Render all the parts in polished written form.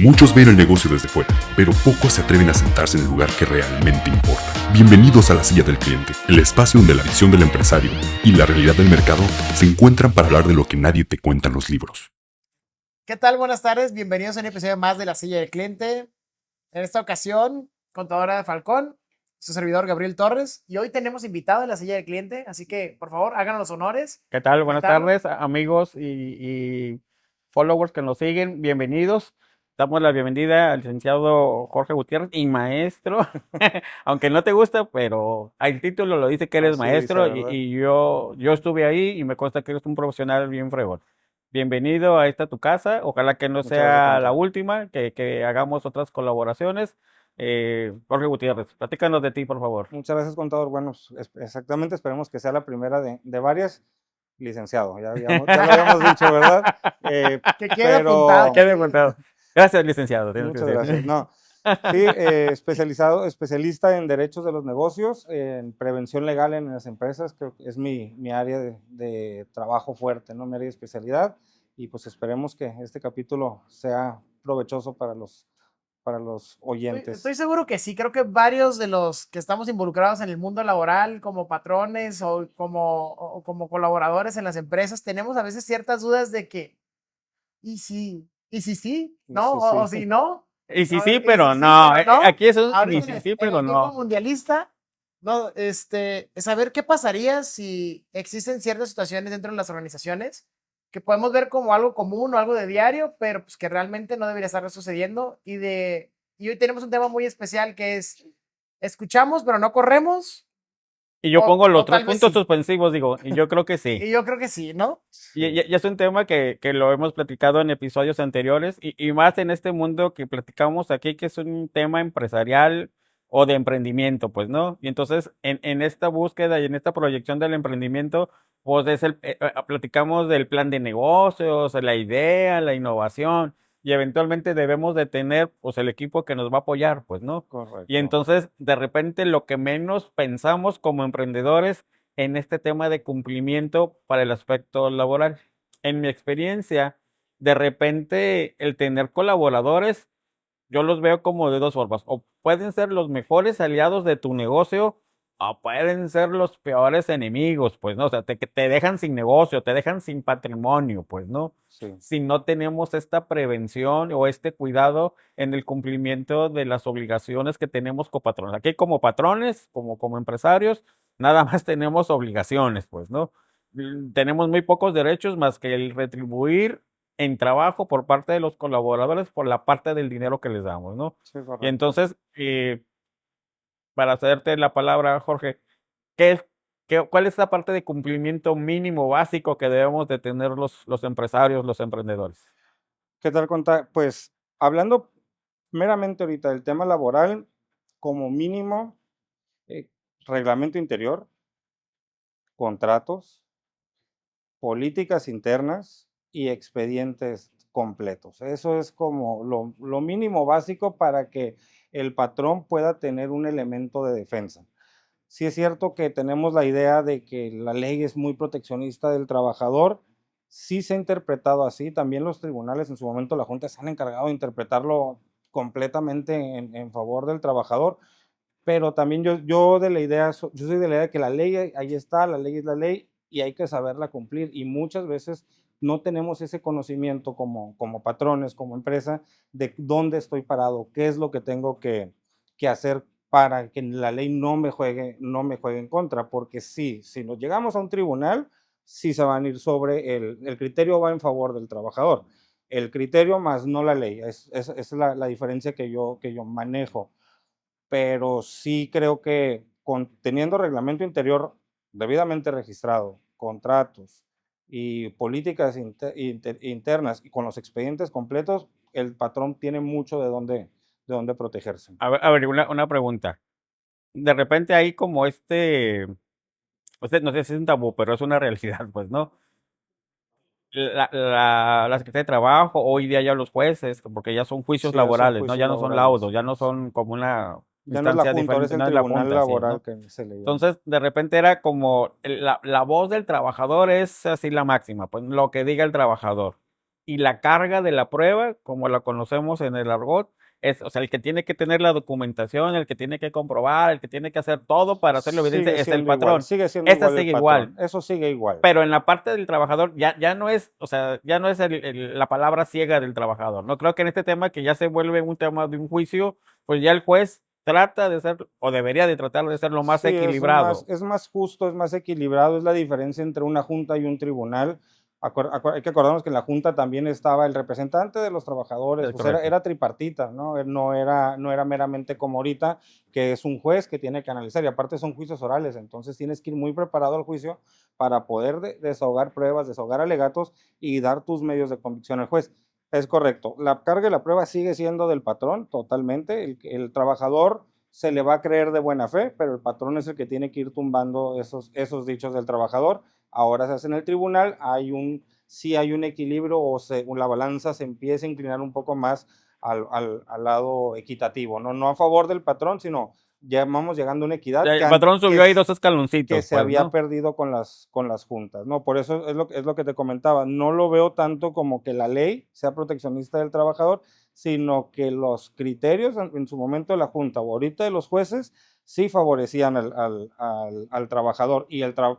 Muchos ven el negocio desde fuera, pero pocos se atreven a sentarse en el lugar que realmente importa. Bienvenidos a La Silla del Cliente, el espacio donde la visión del empresario y la realidad del mercado se encuentran para hablar de lo que nadie te cuenta en los libros. ¿Qué tal? Buenas tardes, bienvenidos a un episodio más de La Silla del Cliente. En esta ocasión, contadora de Falcón, su servidor Gabriel Torres, y hoy tenemos invitado en La Silla del Cliente, así que por favor háganos los honores. ¿Qué tal? Buenas Invitarlo. tardes, amigos y followers que nos siguen. Bienvenidos. Damos la bienvenida al licenciado Jorge Gutiérrez y maestro, aunque no te gusta, pero el título lo dice que eres Así maestro dice, ¿verdad? y yo estuve ahí y me consta que eres un profesional bien fregón. Bienvenido a esta tu casa. Ojalá que no Muchas sea gracias, la contador. última, que hagamos otras colaboraciones. Jorge Gutiérrez, platícanos de ti, por favor. Muchas gracias, contador. Bueno, exactamente, esperemos que sea la primera de varias. Licenciado, ya lo habíamos dicho, ¿verdad? Que quede apuntado. Quede contado. Gracias, licenciado. Tienes que Muchas decir. gracias. No, sí, especialista en derechos de los negocios, en prevención legal en las empresas, creo que es mi área de trabajo fuerte, ¿no? Mi área de especialidad, y pues esperemos que este capítulo sea provechoso para los oyentes. Estoy seguro que sí, creo que varios de los que estamos involucrados en el mundo laboral como patrones o como colaboradores en las empresas tenemos a veces ciertas dudas de que, ¿y si sí? ¿No? Sí, O sí. si no. Y sí, No, sí, y pero sí, no. pero no. Aquí es un Ahorita y sí, sí, en pero el tiempo no. mundialista, no, saber qué pasaría si existen ciertas situaciones dentro de las organizaciones que podemos ver como algo común o algo de diario, pero pues que realmente no debería estar sucediendo. Y hoy tenemos un tema muy especial que es, escuchamos pero no corremos, Y yo pongo los o tres tal vez puntos sí. suspensivos, digo, y yo creo que sí. Y yo creo que sí, ¿no? Y es un tema que lo hemos platicado en episodios anteriores y más en este mundo que platicamos aquí, que es un tema empresarial o de emprendimiento, pues, ¿no? Y entonces, en esta búsqueda y en esta proyección del emprendimiento, pues platicamos del plan de negocios, la idea, la innovación, y eventualmente debemos de tener, pues, el equipo que nos va a apoyar, pues, ¿no? Y Correcto. entonces, de repente, lo que menos pensamos como emprendedores en este tema de cumplimiento para el aspecto laboral. En mi experiencia, de repente el tener colaboradores, yo los veo como de dos formas. O pueden ser los mejores aliados de tu negocio o pueden ser los peores enemigos, pues, ¿no? O sea, que te dejan sin negocio, te dejan sin patrimonio, pues, ¿no? Sí. Si no tenemos esta prevención o este cuidado en el cumplimiento de las obligaciones que tenemos como patrones. Aquí como patrones, como empresarios, nada más tenemos obligaciones, pues, ¿no? Tenemos muy pocos derechos más que el retribuir en trabajo por parte de los colaboradores por la parte del dinero que les damos, ¿no? Sí, Y correcto. entonces, para hacerte la palabra, Jorge, ¿qué es, cuál es la parte de cumplimiento mínimo básico que debemos de tener los empresarios, los emprendedores? ¿Qué tal, Pues hablando meramente ahorita del tema laboral, como mínimo, eh, reglamento interior, contratos, políticas internas y expedientes completos. Eso es como lo mínimo básico para que el patrón pueda tener un elemento de defensa. Sí es cierto que tenemos la idea de que la ley es muy proteccionista del trabajador, sí se ha interpretado así, también los tribunales en su momento, la Junta se han encargado de interpretarlo completamente en favor del trabajador, pero también yo de la idea, yo soy de la idea que la ley ahí está, la ley es la ley y hay que saberla cumplir, y muchas veces no tenemos ese conocimiento como patrones, como empresa, de dónde estoy parado, qué es lo que tengo que hacer para que la ley no me juegue en contra, porque sí, si nos llegamos a un tribunal, sí se van a ir sobre el criterio va en favor del trabajador, el criterio más no la ley, es la diferencia que yo manejo, pero sí creo que teniendo reglamento interior debidamente registrado, contratos y políticas internas y con los expedientes completos, el patrón tiene mucho de dónde protegerse. A ver, una pregunta. De repente hay como no sé si es un tabú, pero es una realidad, pues, ¿no? La Secretaría de Trabajo, hoy día ya los jueces, porque ya son juicios Sí, ya son laborales, ¿no? juicios Ya no son laborales. laudos, ya no son como una Ya no es la instancia Junta, ahora es diferente, el no es la tribunal Junta, así es, laboral ¿no? que se le llama. Entonces, de repente era como la voz del trabajador es así la máxima, pues lo que diga el trabajador. y la carga de la prueba, como la conocemos en el argot, o sea, el que tiene que tener la documentación, el que tiene que comprobar, el que tiene que hacer todo para hacerlo evidente Sigue es el siendo igual, patrón. sigue siendo Esta igual el sigue patrón. igual. Eso sigue igual. Pero en la parte del trabajador ya no es, o sea, ya no es la palabra ciega del trabajador, ¿no? Creo que en este tema que ya se vuelve un tema de un juicio, pues ya el juez trata de ser, o debería de tratar de ser lo más Sí, equilibrado. es más justo, es más equilibrado, es la diferencia entre una junta y un tribunal. Hay que acordarnos que en la junta también estaba el representante de los trabajadores, Es pues correcto. era tripartita, ¿no? No era meramente como ahorita, que es un juez que tiene que analizar, y aparte son juicios orales, entonces tienes que ir muy preparado al juicio para poder desahogar pruebas, desahogar alegatos y dar tus medios de convicción al juez. Es correcto, la carga de la prueba sigue siendo del patrón totalmente, el trabajador se le va a creer de buena fe, pero el patrón es el que tiene que ir tumbando esos dichos del trabajador. Ahora se hace en el tribunal, sí hay un equilibrio la balanza se empieza a inclinar un poco más al lado equitativo, no a favor del patrón, sino ya vamos llegando a una equidad El patrón subió ahí 2 que escaloncitos, se pues, había ¿no? perdido con las juntas, ¿no? Por eso es lo que te comentaba, no lo veo tanto como que la ley sea proteccionista del trabajador, sino que los criterios en su momento de la junta o ahorita de los jueces sí favorecían al trabajador,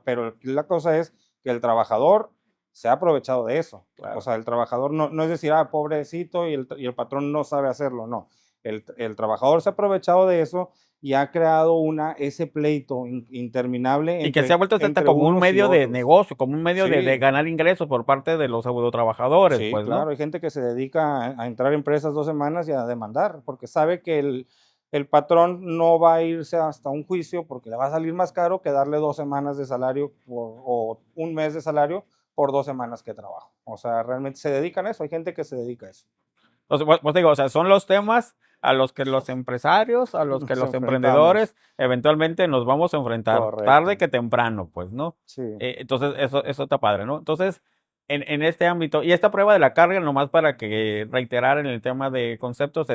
pero la cosa es que el trabajador se ha aprovechado de eso. Claro. O sea, el trabajador no es decir, pobrecito y el patrón no sabe hacerlo, no. El trabajador se ha aprovechado de eso y ha creado ese pleito interminable Y que se ha vuelto hasta entre como un unos y medio de otros. negocio, como un medio de Sí, ganar ingresos por parte de los trabajadores, sí, pues, claro, ¿no? hay gente que se dedica a entrar a empresas 2 semanas y a demandar, porque sabe que el patrón no va a irse hasta un juicio porque le va a salir más caro que darle 2 semanas de salario o un mes de salario por 2 semanas que trabajo. O sea, realmente se dedican a eso, hay gente que se dedica a eso. Entonces, pues digo, o sea, son los temas a los que los empresarios, a los que Nos los enfrentamos. emprendedores eventualmente nos vamos a enfrentar, tarde Correcto. que temprano, pues, ¿no? Sí. Entonces, eso está padre, ¿no? Entonces, en este ámbito, y esta prueba de la carga, nomás para que reiterar en el tema de conceptos,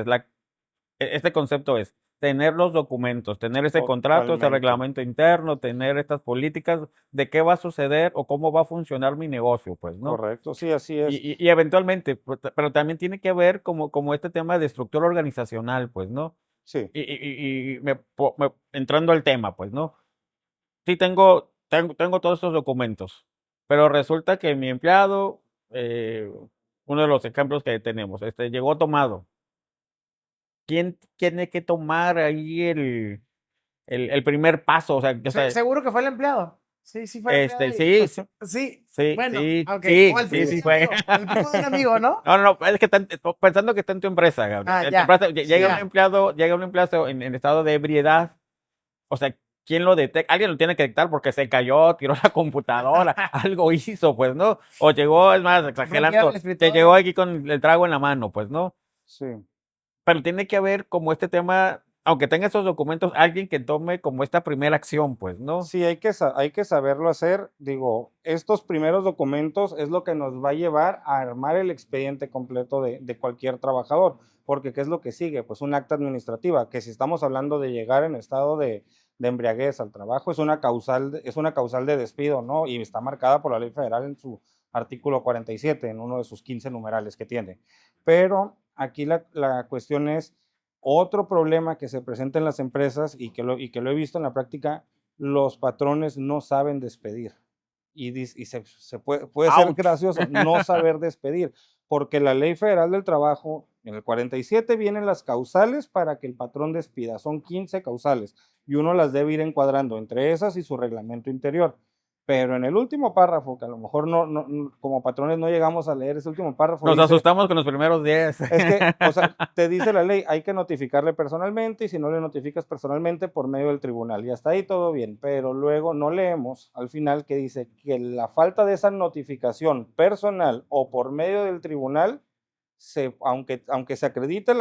este concepto es tener los documentos, tener ese contrato, ese Totalmente. reglamento interno, tener estas políticas de qué va a suceder o cómo va a funcionar mi negocio, pues, ¿no? Correcto, sí, así es. Y eventualmente, pero también tiene que ver como este tema de estructura organizacional, pues, ¿no? Sí. Y entrando al tema, pues, ¿no? Sí tengo todos estos documentos, pero resulta que mi empleado, uno de los ejemplos que tenemos, llegó tomado. ¿Quién tiene que tomar ahí el primer paso? O sea, Seguro que fue el empleado. Sí, sí fue el empleado. sí, sí, Sí, sí, bueno, sí, ok. sí, O el primo sí, de sí un fue. amigo, el primo de un amigo, ¿no? No, es que pensando que está en tu empresa, Gabriel. Ah, En tu ya. empresa, Sí, llega un ya. empleado en estado de ebriedad. O sea, ¿quién lo detecta? Alguien lo tiene que detectar porque se cayó, tiró la computadora, algo hizo, pues, ¿no? O llegó, es más, Rompieron exagerando, el que escritorio. llegó aquí con el trago en la mano, pues, ¿no? Sí. Pero tiene que haber como este tema, aunque tenga esos documentos, alguien que tome como esta primera acción, pues, ¿no? Sí, hay que saberlo hacer. Digo, estos primeros documentos es lo que nos va a llevar a armar el expediente completo de cualquier trabajador, porque ¿qué es lo que sigue? Pues un acta administrativa, que si estamos hablando de llegar en estado de embriaguez al trabajo, es una causal de despido, ¿no? Y está marcada por la ley federal en su artículo 47, en uno de sus 15 numerales que tiene. Pero aquí la cuestión es otro problema que se presenta en las empresas y que lo he visto en la práctica, los patrones no saben despedir. Y se puede ser Ouch. gracioso no saber despedir, porque la Ley Federal del Trabajo, en el 47 vienen las causales para que el patrón despida, son 15 causales, y uno las debe ir encuadrando entre esas y su reglamento interior. Pero en el último párrafo, que a lo mejor como patrones no llegamos a leer ese último párrafo, Nos dice, asustamos con los primeros 10. es que, o sea, te dice la ley, hay que notificarle personalmente y si no le notificas personalmente por medio del tribunal y hasta ahí todo bien, pero luego no leemos al final que dice que la falta de esa notificación personal o por medio del tribunal, aunque se acredite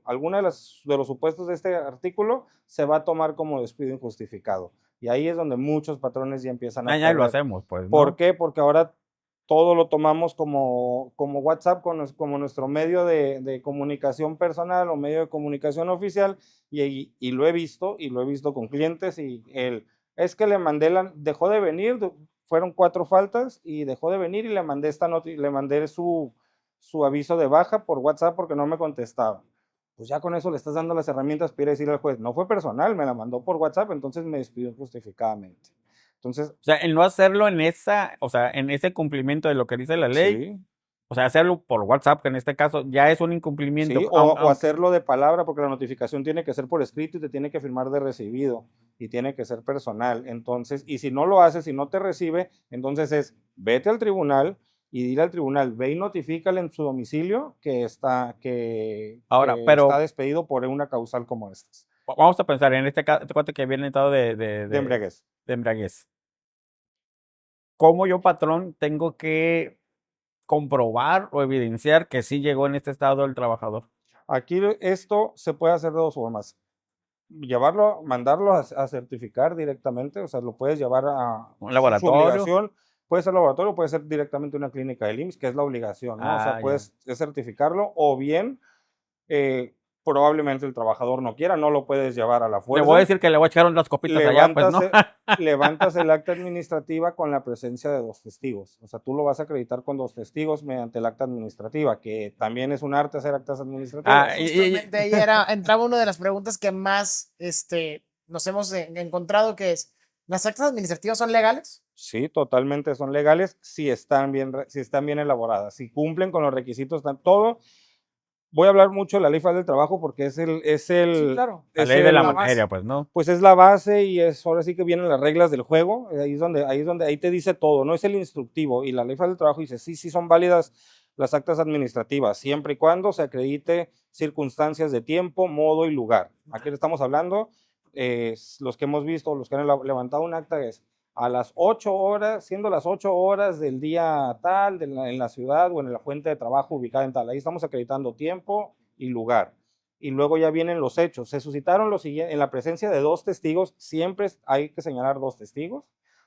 alguna de los supuestos de este artículo, se va a tomar como despido injustificado. Y ahí es donde muchos patrones ya empiezan a Ya lo perder. hacemos, pues, ¿Por ¿no? qué? Porque ahora todo lo tomamos como WhatsApp, como nuestro medio de comunicación personal o medio de comunicación oficial, y lo he visto con clientes, es que le mandé dejó de venir, fueron 4 faltas y dejó de venir y le mandé le mandé su aviso de baja por WhatsApp porque no me contestaba. Pues ya con eso le estás dando las herramientas para ir a decirle al juez, no fue personal, me la mandó por WhatsApp, entonces me despidió injustificadamente. Entonces, O sea, el no hacerlo en o sea, en ese cumplimiento de lo que dice la ley, sí, o sea, hacerlo por WhatsApp, que en este caso ya es un incumplimiento. sí, o hacerlo de palabra, porque la notificación tiene que ser por escrito y te tiene que firmar de recibido y tiene que ser personal. Entonces, y si no lo haces, si no te recibe, entonces vete al tribunal y dile al tribunal, ve y notifícale en su domicilio que está Ahora, está pero despedido por una causal como estas. vamos a pensar en este caso, cuate que viene estado De embriaguez. de embriaguez. ¿Cómo yo, patrón, tengo que comprobar o evidenciar que sí llegó en este estado el trabajador? Aquí esto se puede hacer de 2 formas. Mandarlo a certificar directamente, o sea, lo puedes llevar a ¿Un su laboratorio? obligación, puede ser laboratorio, puede ser directamente una clínica del IMSS, que es la obligación, ¿no? O sea, Ya. puedes certificarlo, o bien probablemente el trabajador no quiera, no lo puedes llevar a la Le fuerza. voy a decir que le voy a echar unas copitas allá, pues, ¿no? Levantas el acta administrativa con la presencia de 2 testigos. O sea, tú lo vas a acreditar con 2 testigos mediante el acta administrativa, que también es un arte hacer actas administrativas. Justamente ahí entraba una de las preguntas que más nos hemos encontrado, que es, ¿las actas administrativas son legales? Sí, totalmente son legales si están bien elaboradas, si cumplen con los requisitos, todo. Voy a hablar mucho de la Ley Federal del Trabajo porque Sí, claro. La es ley de la la materia, base. pues, ¿no? pues es la base y ahora sí que vienen las reglas del juego, ahí te dice todo, no es el instructivo, y la Ley Federal del Trabajo dice, sí son válidas las actas administrativas, siempre y cuando se acredite circunstancias de tiempo, modo y lugar. Aquí le estamos hablando, los que hemos visto, los que han levantado un acta es a las 8 horas, siendo las 8 horas del día tal, en la ciudad o en la fuente de trabajo ubicada en tal, ahí estamos acreditando tiempo y lugar. Y luego ya vienen los hechos. Se suscitaron los siguientes, en la presencia de 2 testigos, siempre hay que señalar 2 testigos.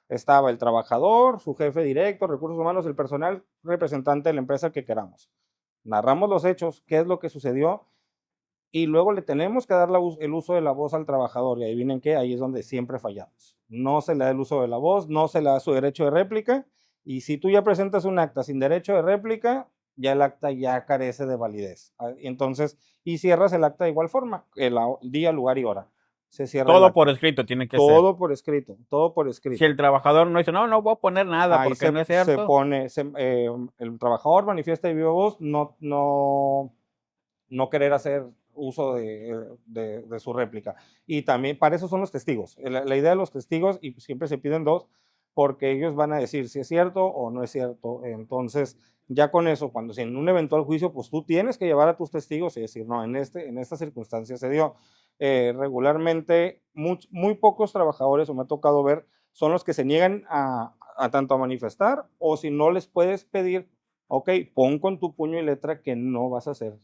Estaba el trabajador, su jefe directo, recursos humanos, el personal representante de la empresa que queramos. Narramos los hechos, qué es lo que sucedió, y luego le tenemos que dar el uso de la voz al trabajador, y adivinen qué, ahí es donde siempre fallamos. No se le da el uso de la voz, no se le da su derecho de réplica, y si tú ya presentas un acta sin derecho de réplica, ya el acta ya carece de validez. Entonces, y cierras el acta de igual forma, el día, lugar y hora. Se cierra Todo por escrito tiene que ser. todo por escrito, todo por escrito. Si el trabajador no dice, no voy a poner nada Ahí porque no es cierto. el trabajador manifiesta de viva voz no querer hacer uso de su réplica. Y también para eso son los testigos. La idea de los testigos, y siempre se piden 2, porque ellos van a decir si es cierto o no es cierto. Entonces, ya con eso, cuando si en un eventual juicio, pues tú tienes que llevar a tus testigos y decir, no, en esta circunstancia se dio. Regularmente, muy pocos trabajadores, o me ha tocado ver, son los que se niegan a tanto a manifestar, o si no les puedes pedir, ok, pon con tu puño y letra que no vas a hacer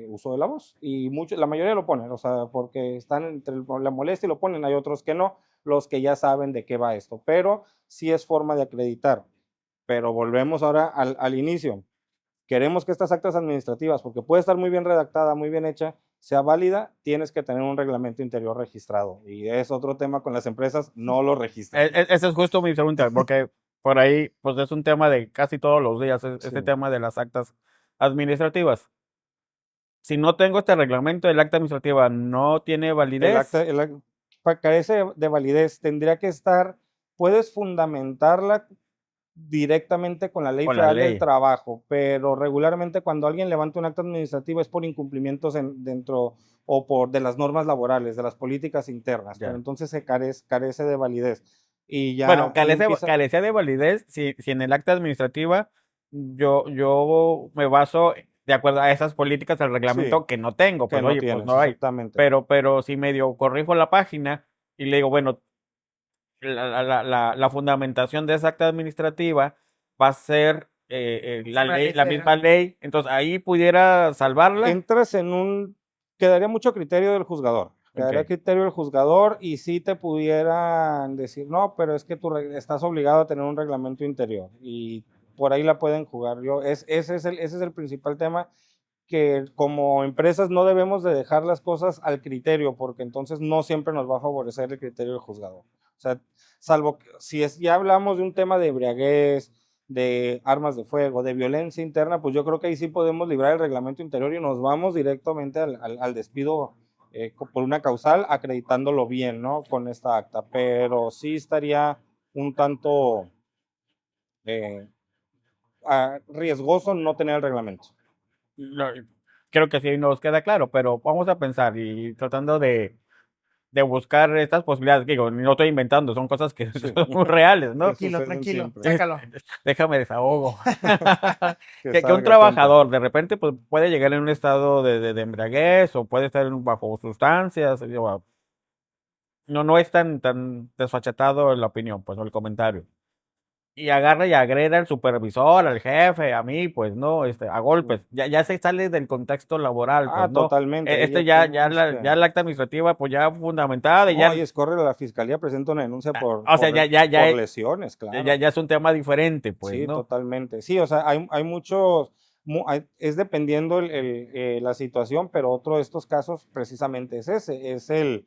uso de la voz. Y la mayoría lo ponen, o sea, porque están entre la molestia y lo ponen. Hay otros que no, los que ya saben de qué va esto. Pero sí es forma de acreditar. Pero volvemos ahora al inicio. Queremos que estas actas administrativas, porque puede estar muy bien redactada, muy bien hecha, sea válida, tienes que tener un reglamento interior registrado. Y es otro tema con las empresas, no lo registran. Esa es justo mi pregunta, porque por ahí, pues es un tema de casi todos los días, este Sí. tema de las actas administrativas. Si no tengo este reglamento, el acta administrativa no tiene validez. Carece de validez, tendría que estar, puedes fundamentarla directamente con la Ley Con la Federal del ley. Trabajo, pero regularmente cuando alguien levanta un acta administrativa es por incumplimientos dentro o de las normas laborales, de las políticas internas, Ya. pero entonces se carece de validez. Y ya Bueno, empieza- carecía de validez si en el acta administrativa yo me baso de acuerdo a esas políticas del reglamento Sí, que no tengo, que pues no oye, tienes, pues no hay. exactamente. Pero si medio corrijo la página y le digo, bueno, la fundamentación de esa acta administrativa va a ser la Una ley, ley la federal. misma ley, entonces ahí pudiera salvarla. Entras quedaría mucho a criterio del juzgador. Quedaría a Ok. criterio del juzgador y sí te pudieran decir, no, pero es que tú estás obligado a tener un reglamento interior y por ahí la pueden jugar. Ese es el principal tema, que como empresas no debemos de dejar las cosas al criterio, porque entonces no siempre nos va a favorecer el criterio del juzgador. O sea, salvo si ya hablamos de un tema de embriaguez, de armas de fuego, de violencia interna, pues yo creo que ahí sí podemos librar el reglamento interior y nos vamos directamente al despido por una causal, acreditándolo bien, ¿no? Con esta acta, pero sí estaría un tanto riesgoso no tener el reglamento. Creo que sí nos queda claro, pero vamos a pensar y tratando de buscar estas posibilidades. Digo, no estoy inventando, son cosas que son muy reales, ¿no? Tranquilo, sácalo. Déjame desahogo. Que un salga trabajador de repente pues, puede llegar en un estado de embriaguez o puede estar bajo sustancias. Digo, no es tan desfachatado la opinión, pues, o el comentario. Y agarra y agreda al supervisor, al jefe, a mí, pues, ¿no? A golpes. Ya se sale del contexto laboral, pues, ¿no? Totalmente. Ya la acta administrativa, pues, ya fundamentada y ya... Oye, corre a la fiscalía, presenta una denuncia por lesiones, claro. Ya es un tema diferente, pues, Sí, ¿no? totalmente. Sí, o sea, hay muchos, es dependiendo la situación, pero otro de estos casos precisamente es ese, es el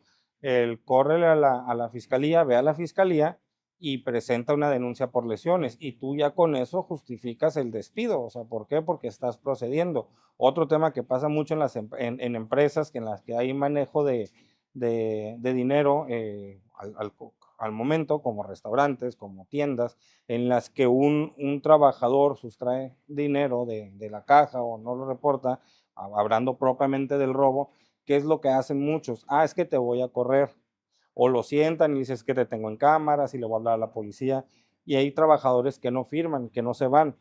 córrele a la fiscalía, ve a la fiscalía y presenta una denuncia por lesiones y tú ya con eso justificas el despido. O sea, ¿por qué? Porque estás procediendo. Otro tema que pasa mucho en empresas en las que hay manejo de dinero al momento, como restaurantes, como tiendas, en las que un trabajador sustrae dinero de la caja o no lo reporta, hablando propiamente del robo. ¿Qué es lo que hacen muchos? Es que te voy a correr. O lo sientan y dices que te tengo en cámaras y le voy a hablar a la policía. Y hay trabajadores que no firman, que no se van.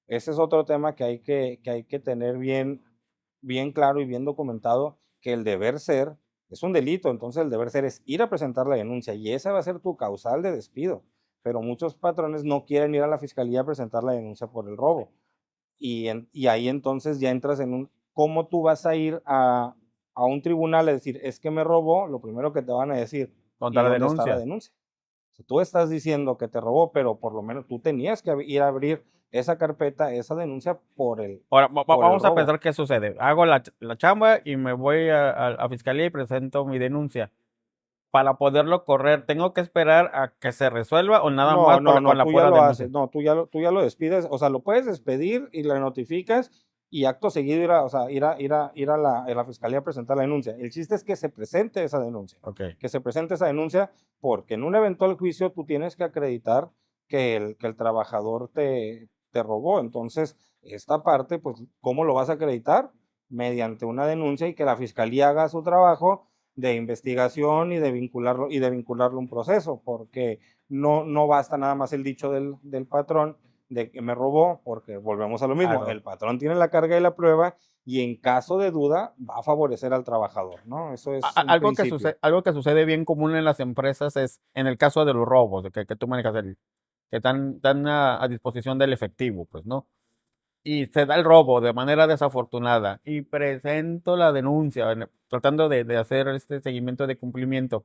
Ese es otro tema que hay que tener bien claro y bien documentado, que el deber ser es un delito, entonces el deber ser es ir a presentar la denuncia y esa va a ser tu causal de despido. Pero muchos patrones no quieren ir a la fiscalía a presentar la denuncia por el robo. Y ahí entonces ya entras en ¿cómo tú vas a ir a un tribunal a decir, es que me robó? Lo primero que te van a decir, contra la denuncia. Está la denuncia? Si tú estás diciendo que te robó, pero por lo menos tú tenías que ir a abrir esa carpeta, esa denuncia por el Ahora, por vamos el a robo. pensar qué sucede. Hago la chamba y me voy a fiscalía y presento mi denuncia. Para poderlo correr, ¿tengo que esperar a que se resuelva o nada más con la tú pura ya lo denuncia? haces, tú ya lo despides, o sea, lo puedes despedir y le notificas y acto seguido ir a la fiscalía a presentar la denuncia. El chiste es que se presente esa denuncia, Okay. que se presente esa denuncia, porque en un eventual juicio tú tienes que acreditar que el trabajador te robó. Entonces, esta parte, pues, ¿cómo lo vas a acreditar? Mediante una denuncia y que la fiscalía haga su trabajo de investigación y de vincularlo a un proceso, porque no basta nada más el dicho del patrón de que me robó, porque volvemos a lo mismo, Claro. el patrón tiene la carga de la prueba y en caso de duda va a favorecer al trabajador, ¿no? Eso es un Algo principio. algo que sucede bien común en las empresas es en el caso de los robos, de que tú manejas que están a disposición del efectivo, pues, ¿no? Y se da el robo de manera desafortunada y presento la denuncia, tratando de hacer este seguimiento de cumplimiento.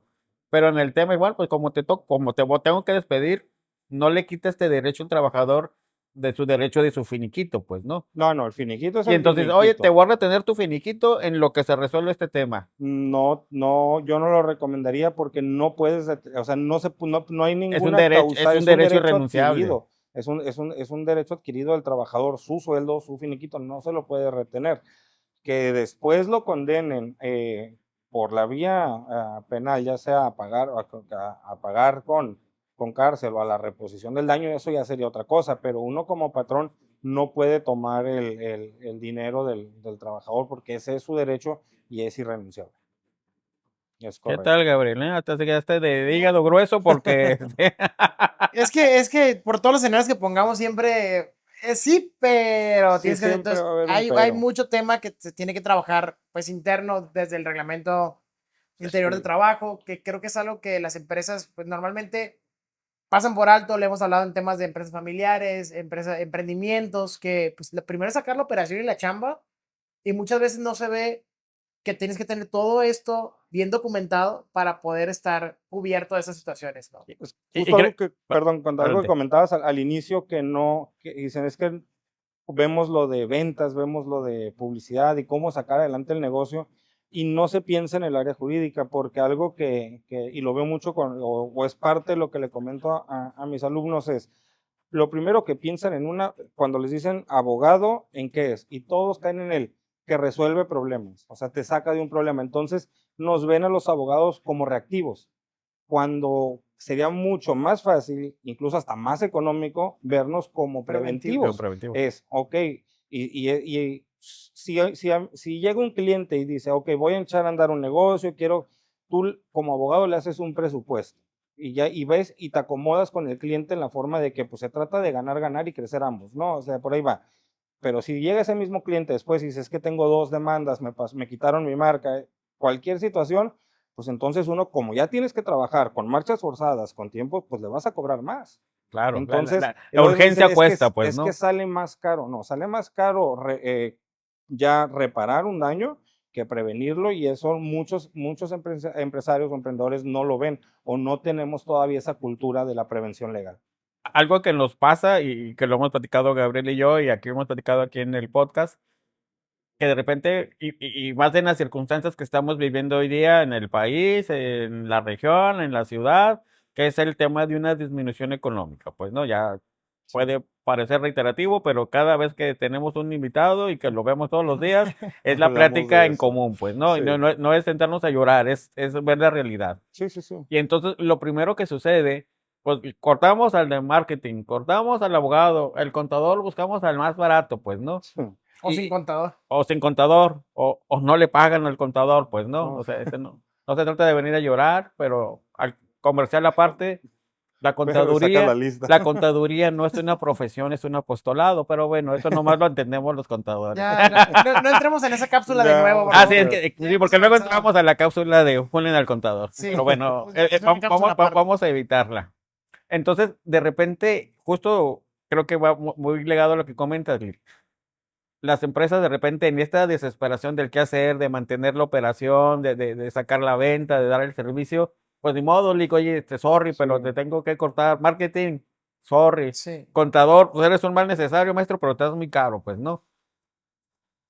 Pero en el tema igual, pues como te tengo que despedir, no le quita este derecho al trabajador de su derecho de su finiquito, pues, ¿no? No, el finiquito es Y el entonces, finiquito. oye, te voy a retener tu finiquito en lo que se resuelve este tema. No, yo no lo recomendaría porque no puedes, o sea, no hay ninguna Es un derecho irrenunciable. adquirido. Es un derecho adquirido del trabajador, su sueldo, su finiquito, no se lo puede retener. Que después lo condenen por la vía penal, ya sea a pagar con cárcel o a la reposición del daño, eso ya sería otra cosa, pero uno como patrón no puede tomar el dinero del trabajador porque ese es su derecho y es irrenunciable. Es ¿Qué correcto. tal, Gabriel? Hasta te quedaste de hígado grueso porque... Es que por todos los escenarios que pongamos siempre sí, pero Sí, tienes que siempre entonces va a haber un hay pero. mucho tema que se tiene que trabajar pues interno desde el reglamento interior de Sí. trabajo, que creo que es algo que las empresas pues normalmente pasan por alto. Le hemos hablado en temas de empresas familiares, emprendimientos, que pues lo primero es sacar la operación y la chamba, y muchas veces no se ve que tienes que tener todo esto bien documentado para poder estar cubierto de esas situaciones, ¿no? Pues Y justo creo- algo que, perdón, cuando algo que Adelante. comentabas al inicio que dicen es que vemos lo de ventas, vemos lo de publicidad y cómo sacar adelante el negocio, y no se piensa en el área jurídica, porque algo y lo veo mucho o es parte de lo que le comento a mis alumnos es, lo primero que piensan cuando les dicen abogado, ¿en qué es? Y todos caen en el que resuelve problemas, o sea, te saca de un problema. Entonces, nos ven a los abogados como reactivos, cuando sería mucho más fácil, incluso hasta más económico, vernos como preventivos. Es, ok, y si llega un cliente y dice, ok, voy a echar a andar un negocio, tú como abogado le haces un presupuesto y ves y te acomodas con el cliente en la forma de que pues se trata de ganar y crecer ambos, ¿no? O sea, por ahí va. Pero si llega ese mismo cliente después y dice, es que tengo 2 demandas, me quitaron mi marca, cualquier situación, pues entonces uno, como ya tienes que trabajar con marchas forzadas, con tiempo, pues le vas a cobrar más. Claro, Entonces, la urgencia dicen, cuesta, pues, es ¿no? que sale más caro. No, sale más caro ya reparar un daño que prevenirlo, y eso muchos empresarios o emprendedores no lo ven, o no tenemos todavía esa cultura de la prevención legal. Algo que nos pasa y que lo hemos platicado Gabriel y yo, y aquí hemos platicado aquí en el podcast, que de repente, y más en las circunstancias que estamos viviendo hoy día en el país, en la región, en la ciudad, que es el tema de una disminución económica. Pues no, ya puede parecer reiterativo, pero cada vez que tenemos un invitado y que lo vemos todos los días, es la Hablamos plática de en eso. común, pues no, Sí. no es sentarnos a llorar, es ver la realidad. Sí. Y entonces lo primero que sucede, pues cortamos al de marketing, cortamos al abogado, el contador buscamos al más barato, pues no. Sí. O Y- sin contador. o sin contador, o no le pagan al contador, pues no. No. O sea, no se trata de venir a llorar, pero al comercial aparte, Pero saca la la lista. contaduría no es una profesión, es un apostolado, pero bueno, eso nomás lo entendemos los contadores. Ya, no entremos en esa cápsula de Ya, nuevo, por Ah, favor. sí, sí, porque luego entramos a la cápsula de funen al contador. Sí. Pero bueno, Es una cápsula aparte. vamos a evitarla. Entonces, de repente, justo creo que va muy ligado a lo que comentas, Lick. Las empresas de repente en esta desesperación del qué hacer, de mantener la operación, de sacar la venta, de dar el servicio, pues ni modo, Lick, oye, sorry, pero Sí. te tengo que cortar. Marketing, sorry. Sí. Contador, pues eres un mal necesario, maestro, pero estás muy caro, pues no.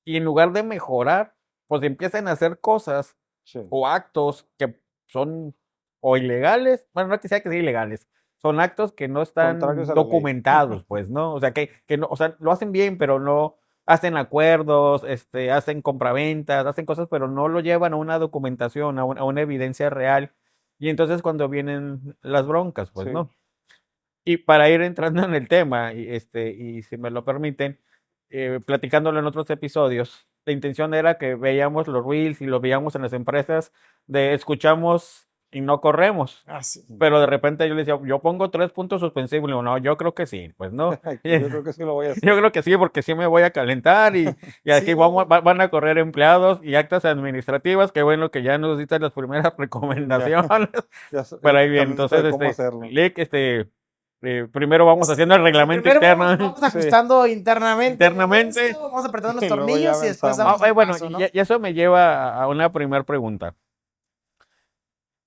Y en lugar de mejorar, pues empiezan a hacer cosas Sí. o actos que son o ilegales, bueno, no que sea ilegales, son actos que no están Contrarios a la ley. documentados, pues, ¿no? O sea, que no, o sea, lo hacen bien, pero no hacen acuerdos, hacen compraventas, hacen cosas, pero no lo llevan a una documentación, a una evidencia real. Y entonces cuando vienen las broncas, pues, Sí. ¿no? Y para ir entrando en el tema, y si me lo permiten, platicándolo en otros episodios, la intención era que veíamos los reels y lo veíamos en las empresas de escuchamos y no corremos. Ah, sí. Pero de repente yo le decía, yo pongo 3 puntos suspensivos. Le digo, no, yo creo que sí, pues no. Yo creo que sí lo voy a hacer. Yo creo que sí, porque sí me voy a calentar y aquí Sí. van a correr empleados y actas administrativas. Qué bueno que ya nos diste las primeras recomendaciones. Pero ahí bien, también sé entonces, cómo hacerlo. Lick, primero vamos haciendo el reglamento Primero interno. vamos ajustando internamente. Internamente. esto, vamos apretando los Y luego ya tornillos y después avanzamos. damos el Bueno, paso, ¿no? y eso me lleva a una primera pregunta.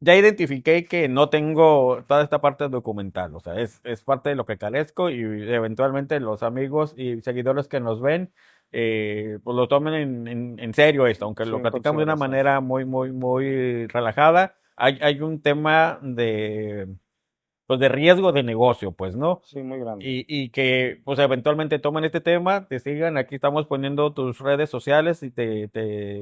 Ya identifiqué que no tengo toda esta parte documental, o sea, es parte de lo que carezco y eventualmente los amigos y seguidores que nos ven, pues lo tomen en serio esto, aunque Sí, lo en platicamos de una consideración. manera muy relajada. Hay un tema pues de riesgo de negocio, pues, ¿no? Sí, muy grande. Y que pues eventualmente tomen este tema, te sigan, aquí estamos poniendo tus redes sociales y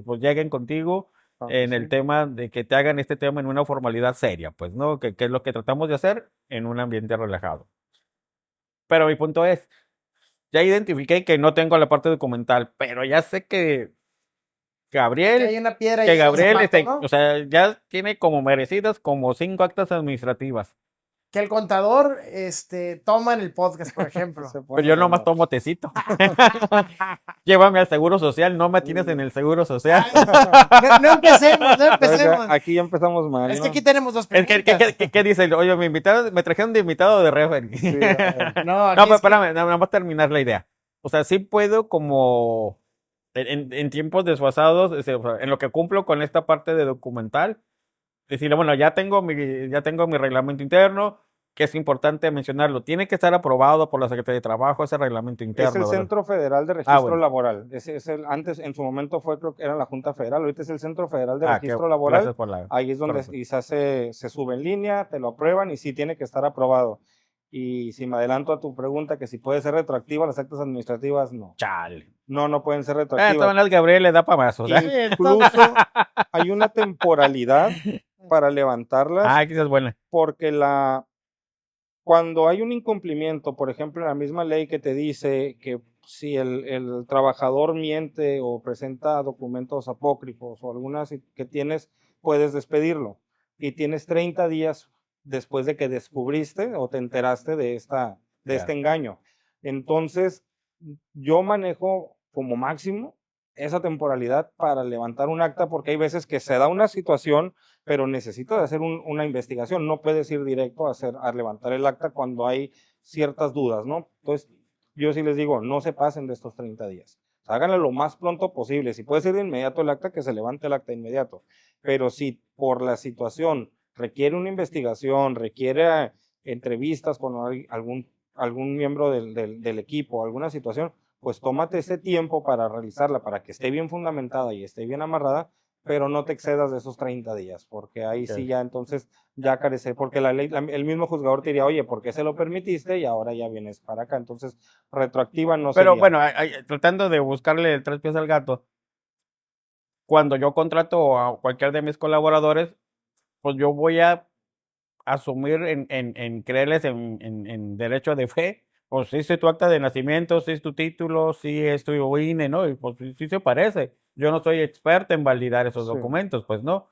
pues lleguen contigo Claro que en el sí. tema de que te hagan este tema en una formalidad seria, pues, ¿no? Que es lo que tratamos de hacer en un ambiente relajado. Pero mi punto es, ya identifiqué que no tengo la parte documental, pero ya sé que Que hay Gabriel, una piedra y un zapato, ¿no? o sea, ya tiene como merecidas como 5 actas administrativas. Que el contador toma en el podcast, por ejemplo. Se Pero pone yo de nomás moda. tomo tecito. Llévame al seguro social, no me tienes en el seguro social. No empecemos, no Entonces, empecemos. aquí ya empezamos mal. Es ¿no? que aquí tenemos dos preguntas. ¿Qué dice? Oye, me trajeron de invitado de referee. Sí, No, aquí No, pero es que- espérame, nada más terminar la idea. O sea, sí puedo como en tiempos desfasados, o sea, en lo que cumplo con esta parte de documental, decirle, bueno, ya tengo mi reglamento interno, que es importante mencionarlo, tiene que estar aprobado por la Secretaría de Trabajo, ese reglamento interno, Es el ¿verdad? Centro Federal de Registro bueno. Laboral. Antes, en su momento creo que era la Junta Federal, ahorita es el Centro Federal de Registro Gracias Laboral. por la... Ahí es donde correcto. y se sube en línea, te lo aprueban y sí tiene que estar aprobado. Y si me adelanto a tu pregunta, que si puede ser retroactiva, las actas administrativas, no. Chale. No pueden ser Todas retroactivas. las Gabriel le da para más, o sea. Incluso hay una temporalidad para levantarlas, Quizás buena. porque cuando hay un incumplimiento, por ejemplo, en la misma ley que te dice que si el trabajador miente o presenta documentos apócrifos o algunas que tienes, puedes despedirlo. Y tienes 30 días después de que descubriste o te enteraste de este engaño. Entonces, yo manejo como máximo esa temporalidad para levantar un acta, porque hay veces que se da una situación, pero necesitas hacer una investigación. No puedes ir directo a levantar el acta cuando hay ciertas dudas, ¿no? Entonces, yo sí les digo, no se pasen de estos 30 días. Háganlo lo más pronto posible. Si puede ser de inmediato el acta, que se levante el acta de inmediato. Pero si por la situación requiere una investigación, requiere entrevistas con algún miembro del equipo, alguna situación, pues tómate ese tiempo para realizarla, para que esté bien fundamentada y esté bien amarrada, pero no te excedas de esos 30 días, porque ahí sí ya entonces ya carece, porque la ley, el mismo juzgador te diría, oye, ¿por qué se lo permitiste? Y ahora ya vienes para acá, entonces retroactiva no Pero sería. bueno, tratando de buscarle 3 pies al gato, cuando yo contrato a cualquier de mis colaboradores, pues yo voy a asumir en creerles en derecho de fe, pues sí es tu acta de nacimiento, sí es tu título, sí es tu INE, ¿no? Y pues sí se parece. Yo no soy experto en validar esos Sí. documentos, pues no.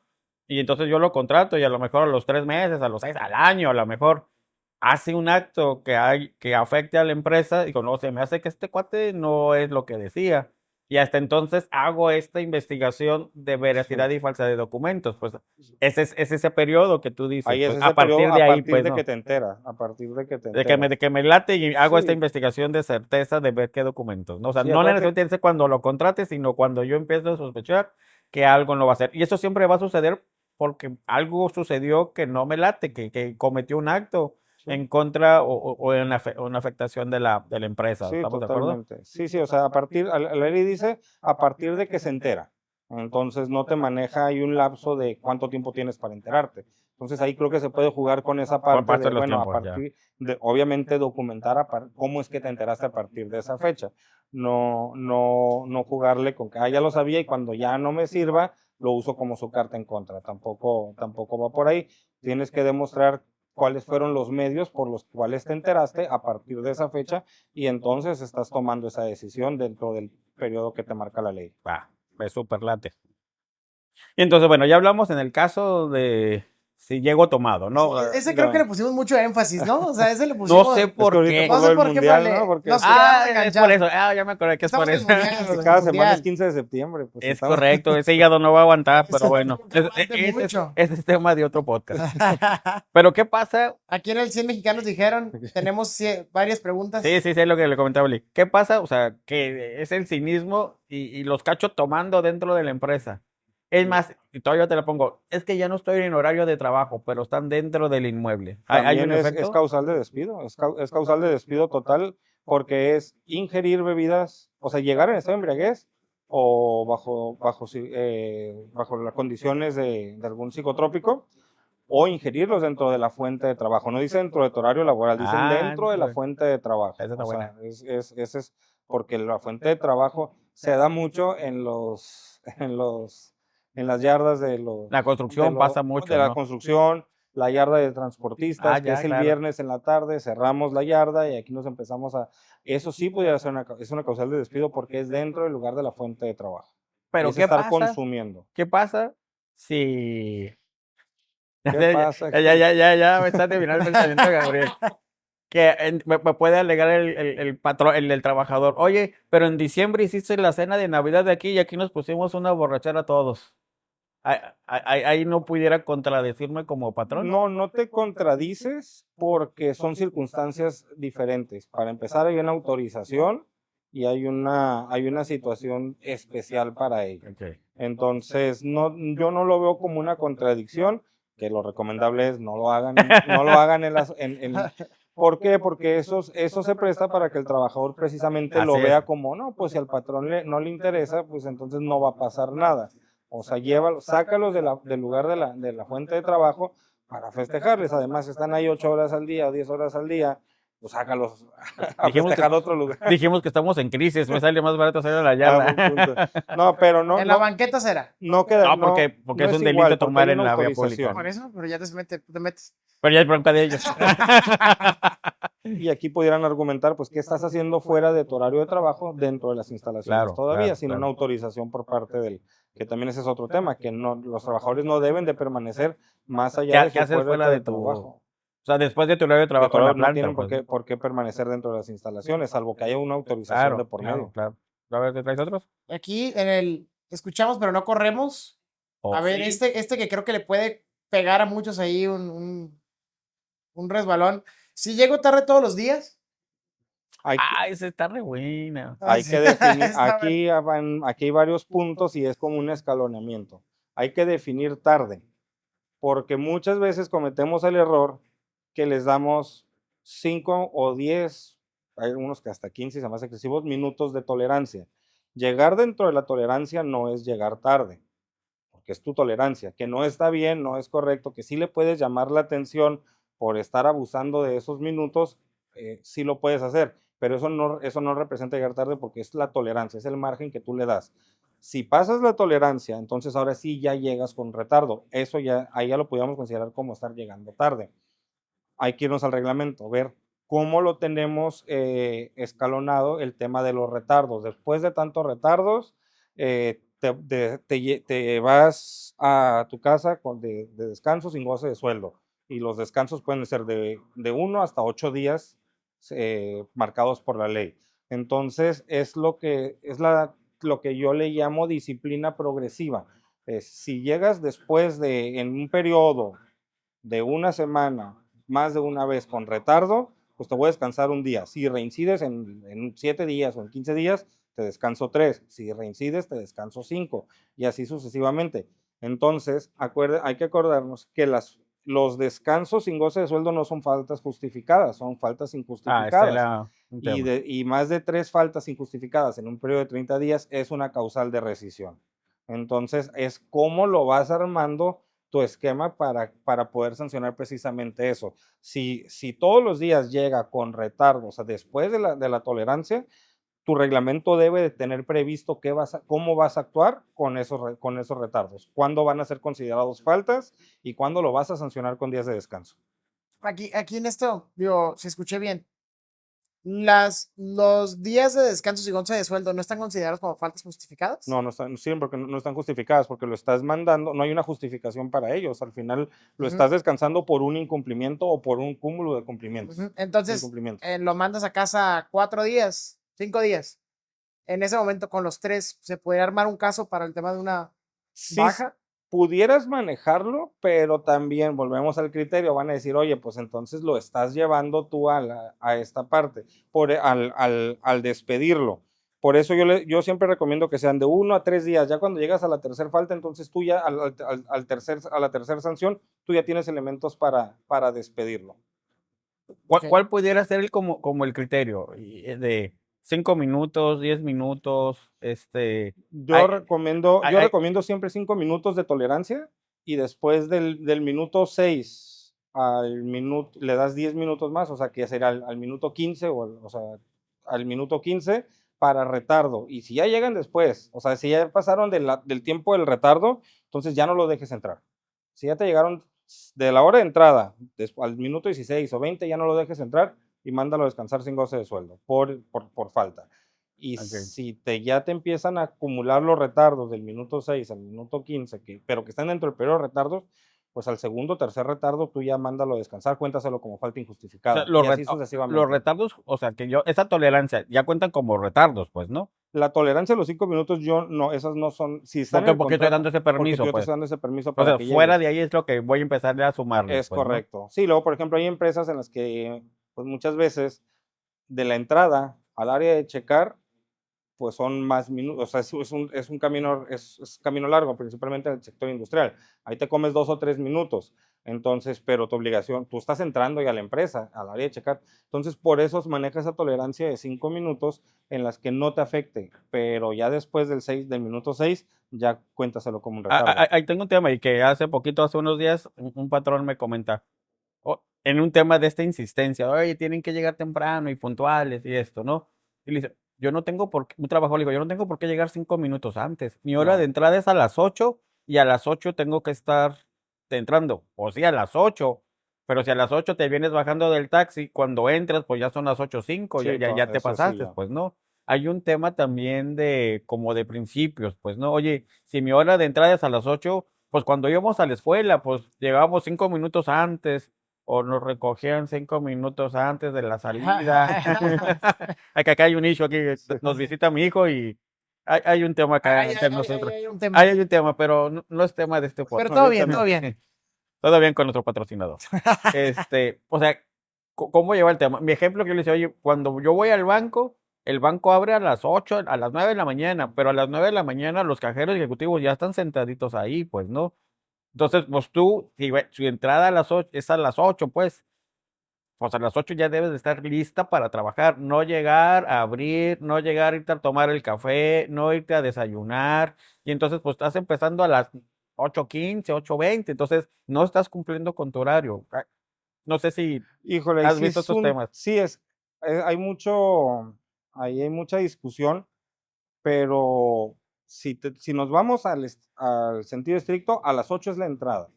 Y entonces yo lo contrato y a lo mejor a los 3 meses, a los 6, al año, a lo mejor hace un acto que afecte a la empresa y digo, no, se me hace que este cuate no es lo que decía. Y hasta entonces hago esta investigación de veracidad y falsedad de documentos. Pues ese es ese periodo que tú dices. Ahí es Pues, ese a partir periodo, de a ahí, partir pues de no. que te enteras, a partir de que te De enteras. que me late y hago esta Sí. investigación de certeza de ver qué documentos, ¿no? O sea, Sí, no acuérdate- necesariamente es cuando lo contrate, sino cuando yo empiezo a sospechar que algo no va a hacer. Y eso siempre va a suceder porque algo sucedió que no me late, que cometió un acto Sí. en contra o en una afectación de la empresa. Sí, ¿Estamos de acuerdo? totalmente. Sí, o sea, la ley dice a partir de que se entera. Entonces no te maneja ahí un lapso de cuánto tiempo tienes para enterarte. Entonces ahí creo que se puede jugar con esa parte parte de, de los bueno, a tiempos, ya. partir de, obviamente documentar cómo es que te enteraste a partir de esa fecha. No jugarle con que, ya lo sabía y cuando ya no me sirva, lo uso como su carta en contra. Tampoco va por ahí. Tienes que demostrar cuáles fueron los medios por los cuales te enteraste a partir de esa fecha y entonces estás tomando esa decisión dentro del periodo que te marca la ley. Va, es súper late. Y entonces, bueno, ya hablamos en el caso de si llego tomado, ¿no? Sí, ese creo que le pusimos mucho énfisis, ¿no? O sea, ese le No pusimos. sé por ahorita qué. No sé el por qué, mundial, pero ¿no? Porque nos Es queríamos por eso. enganchar. Ya me acordé que es Estamos por en eso. el mundial, Pues cada semana mundial. es 15 de septiembre. Pues Es estamos- correcto, ese hígado no va a aguantar, pero Eso bueno, que aguante mucho. ese es tema de otro podcast. Pero ¿qué pasa? Aquí en el 100 mexicanos dijeron, tenemos varias preguntas. Sí, es lo que le comentaba Oli. ¿Qué pasa? O sea, que es el cinismo y los cacho tomando dentro de la empresa. Es más, y todavía te la pongo, es que ya no estoy en horario de trabajo, pero están dentro del inmueble. ¿Hay un También es efecto? causal de despido, es causal de despido total porque es ingerir bebidas, o sea, llegar en estado de embriaguez o bajo las condiciones de algún psicotrópico o ingerirlos dentro de la fuente de trabajo. No dice dentro de tu horario laboral, dicen dentro de la fuente de trabajo. Esa está O sea, buena. ese es porque la fuente de trabajo se da mucho en las yardas La construcción pasa mucho, de la ¿no? construcción, la yarda de transportistas, que ya, es el claro. viernes en la tarde, cerramos la yarda y aquí nos empezamos a... Eso sí pudiera ser es una causal de despido porque es dentro del lugar de la fuente de trabajo. Pero Es ¿qué estar pasa? consumiendo. ¿Qué pasa si... ¿Qué pasa? Ya me está terminando el pensamiento, Gabriel. Que me puede alegar el patrón, el trabajador. Oye, pero en diciembre hiciste la cena de Navidad de aquí y aquí nos pusimos una borrachera todos. Ahí no pudiera contradecirme como patrón. No te contradices porque son circunstancias diferentes. Para empezar, hay una autorización y hay una situación especial para ello. Ok. Entonces, yo no lo veo como una contradicción, que lo recomendable es no lo hagan, no lo hagan ¿por qué? Porque eso se presta para que el trabajador precisamente lo Así vea es. como, no, pues si al patrón no le interesa, pues entonces no va a pasar nada. O sea, sácalos del lugar de la fuente de trabajo para festejarles. Además, están ahí 8 horas al día o 10 horas al día, pues sácalos a festejar a otro lugar. Dijimos que estamos en crisis, me sale más barato hacer la Buen punto. yarda. No, pero no, En la banqueta será. no queda, No, porque no es un delito igual, porque tomar hay en una la vía autorización. pública. Por eso, pero ya te metes. Pero ya es bronca de ellos. Y aquí pudieran argumentar, pues, ¿qué estás haciendo fuera de tu horario de trabajo dentro de las instalaciones Claro, todavía, claro, sin claro. una autorización por parte que también ese es otro tema, que no, los trabajadores no deben de permanecer más allá de ¿Qué su haces puerto fuera de tu trabajo. O sea, después de tu horario de trabajo en la No planta, tienen pues, ¿no? por qué permanecer dentro de las instalaciones, salvo que haya una autorización Claro, de por medio. claro. A ver, ¿te traes otros? Aquí escuchamos, pero no corremos. Oh, A ver, sí. este que creo que le puede pegar a muchos ahí un resbalón. Si llego tarde todos los días. Esa está re buena. Hay Sí, que definir, está bueno. aquí hay varios puntos y es como un escalonamiento. Hay que definir tarde, porque muchas veces cometemos el error que les damos 5 o 10, hay unos que hasta 15 y más excesivos, minutos de tolerancia. Llegar dentro de la tolerancia no es llegar tarde, porque es tu tolerancia, que no está bien, no es correcto, que sí le puedes llamar la atención por estar abusando de esos minutos, sí lo puedes hacer, pero eso no representa llegar tarde porque es la tolerancia, es el margen que tú le das. Si pasas la tolerancia, entonces ahora sí ya llegas con retardo. Eso ahí ya lo podríamos considerar como estar llegando tarde. Hay que irnos al reglamento, ver cómo lo tenemos escalonado el tema de los retardos. Después de tantos retardos, te vas a tu casa de descanso sin goce de sueldo. Y los descansos pueden ser de 1 hasta 8 días marcados por la ley. Entonces, es lo que yo le llamo disciplina progresiva. Si llegas después en un periodo de una semana, más de una vez con retardo, pues te voy a descansar un día. Si reincides en 7 días o en 15 días, te descanso 3. Si reincides, te descanso 5. Y así sucesivamente. Entonces, hay que acordarnos que los descansos sin goce de sueldo no son faltas justificadas, son faltas injustificadas. Era un tema. Y más de 3 faltas injustificadas en un periodo de 30 días es una causal de rescisión. Entonces, es cómo lo vas armando tu esquema para poder sancionar precisamente eso. Si todos los días llega con retardo, o sea, después de la tolerancia, tu reglamento debe de tener previsto cómo vas a actuar con esos retardos, cuándo van a ser considerados faltas y cuándo lo vas a sancionar con días de descanso. Aquí en esto, digo, si escuché bien, los días de descanso y goce de sueldo no están considerados como faltas justificadas. No están, sí, porque no están justificadas, porque lo estás mandando, no hay una justificación para ellos. Al final lo estás descansando por un incumplimiento o por un cúmulo de cumplimientos. Entonces, lo mandas a casa 4 días, 5 días. En ese momento, con los 3, ¿se puede armar un caso para el tema de una baja? Pudieras manejarlo, pero también volvemos al criterio, van a decir, oye, pues entonces lo estás llevando tú a esta parte, al despedirlo. Por eso yo siempre recomiendo que sean de 1 a 3 días. Ya cuando llegas a la tercera falta, entonces tú ya a la tercera sanción, tú ya tienes elementos para despedirlo. ¿Cuál pudiera ser como el criterio de 5 minutos, 10 minutos? Yo recomiendo siempre 5 minutos de tolerancia y después del minuto 6 le das 10 minutos más, o sea que será al minuto 15 o sea, al minuto 15 para retardo. Y si ya llegan después, o sea, si ya pasaron del tiempo del retardo, entonces ya no lo dejes entrar. Si ya te llegaron de la hora de entrada, al minuto 16 o 20, ya no lo dejes entrar y mándalo a descansar sin goce de sueldo por falta. Y si ya te empiezan a acumular los retardos del minuto 6 al minuto 15, pero que están dentro del periodo de retardos, pues al segundo o tercer retardo tú ya mándalo a descansar, cuéntaselo como falta injustificada. O sea, y así sucesivamente. Los retardos, o sea, esa tolerancia ya cuentan como retardos, pues, ¿no? La tolerancia de los 5 minutos, esas no son. Si están ¿Por qué estoy dando ese permiso? Porque yo te estoy dando ese permiso para o sea, que fuera llegues. de ahí es lo que voy a empezar a sumar. Es correcto. ¿No? Sí, luego, por ejemplo, hay empresas en las que, pues muchas veces, de la entrada al área de checar, pues son más minutos, o sea, es un camino, es camino largo, principalmente en el sector industrial. Ahí te comes 2 o 3 minutos. Entonces, pero tu obligación, tú estás entrando ya a la empresa, al área de checar. Entonces, por eso maneja esa tolerancia de 5 minutos en las que no te afecte, pero ya después del minuto 6, ya cuéntaselo como un retardo. Ahí tengo un tema y que hace poquito, hace unos días, un patrón me comenta, en un tema de esta insistencia, oye, tienen que llegar temprano y puntuales y esto, ¿no? Y le dice, yo no tengo por qué, un trabajador le digo, yo no tengo por qué llegar 5 minutos antes. Mi hora de No, entrada es a las 8 y a las 8 tengo que estar entrando. O sí, a las 8, pero si a las 8 te vienes bajando del taxi, cuando entras, pues ya son las 8:05, sí, ya te eso sí, pasaste, ya. pues no. Hay un tema también de, como de principios, pues no, oye, si mi hora de entrada es a las 8, pues cuando íbamos a la escuela, pues llegábamos 5 minutos antes o nos recogían 5 minutos antes de la salida. Acá hay un issue aquí, Sí. nos visita mi hijo y hay un tema acá entre nosotros. Hay un tema. Hay un tema, pero no es tema de este Pero podcast. todo bien, Ahorita todo no. bien. Todo bien con nuestro patrocinador. O sea, ¿cómo lleva el tema? Mi ejemplo que yo le decía, oye, cuando yo voy al banco, el banco abre a las 8, a las 9 de la mañana, pero a las 9 de la mañana los cajeros ejecutivos ya están sentaditos ahí, pues, ¿no? Entonces, pues tú, si su entrada a las 8 es a las 8, pues a las 8 ya debes de estar lista para trabajar, no llegar a abrir, no llegar a irte a tomar el café, no irte a desayunar, y entonces pues estás empezando a las 8:15, 8:20, entonces no estás cumpliendo con tu horario. No sé si Híjole, has visto estos temas. hay mucho, ahí hay mucha discusión, pero si nos vamos al sentido estricto, a las 8 es la entrada.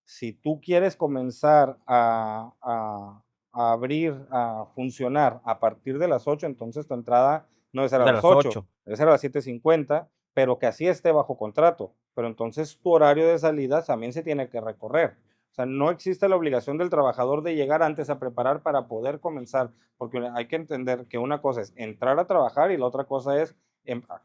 Si tú quieres comenzar a abrir, a funcionar a partir de las 8, entonces tu entrada no debe ser Es a a las las 8, 8. debe ser a las 7:50, pero que así esté bajo contrato. Pero entonces tu horario de salida también se tiene que recorrer. O sea, no existe la obligación del trabajador de llegar antes a preparar para poder comenzar, porque hay que entender que una cosa es entrar a trabajar y la otra cosa es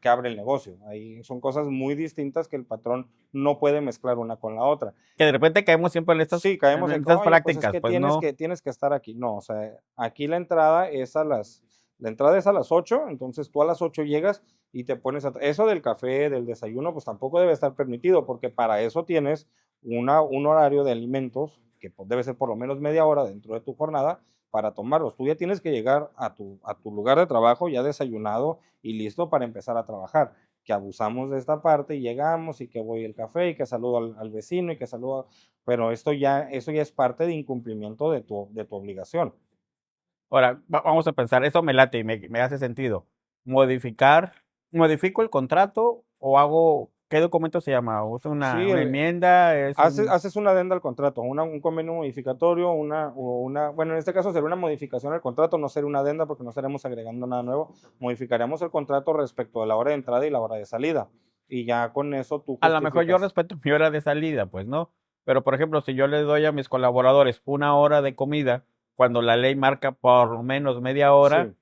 que abre el negocio. Ahí son cosas muy distintas que el patrón no puede mezclar una con la otra. Que de repente caemos siempre en Sí, en caemos en que, estas oye, pues es prácticas, que pues no. tienes que estar aquí. No, o sea, aquí la entrada es a las 8, entonces tú a las 8 llegas y te pones eso del café, del desayuno, pues tampoco debe estar permitido, porque para eso tienes un horario de alimentos, que pues, debe ser por lo menos media hora dentro de tu jornada, para tomarlos. Tú ya tienes que llegar a tu lugar de trabajo ya desayunado y listo para empezar a trabajar. Que abusamos de esta parte y llegamos y que voy el café y que saludo al vecino y que saludo, pero eso ya es parte de incumplimiento de tu obligación. Ahora, vamos a pensar, eso me late y me hace sentido. Modificar, ¿modifico el contrato o hago, qué documento se llama? ¿Uso Sí, una enmienda? ¿Es un, haces una adenda al contrato, un convenio modificatorio, bueno, en este caso sería una modificación al contrato, no sería una adenda porque no estaremos agregando nada nuevo. Modificaremos el contrato respecto a la hora de entrada y la hora de salida. Y ya con eso tú a lo mejor yo justificas. respeto mi hora de salida, pues no? Pero, por ejemplo, si yo le doy a mis colaboradores una hora de comida, cuando la ley marca por lo menos media hora, Sí,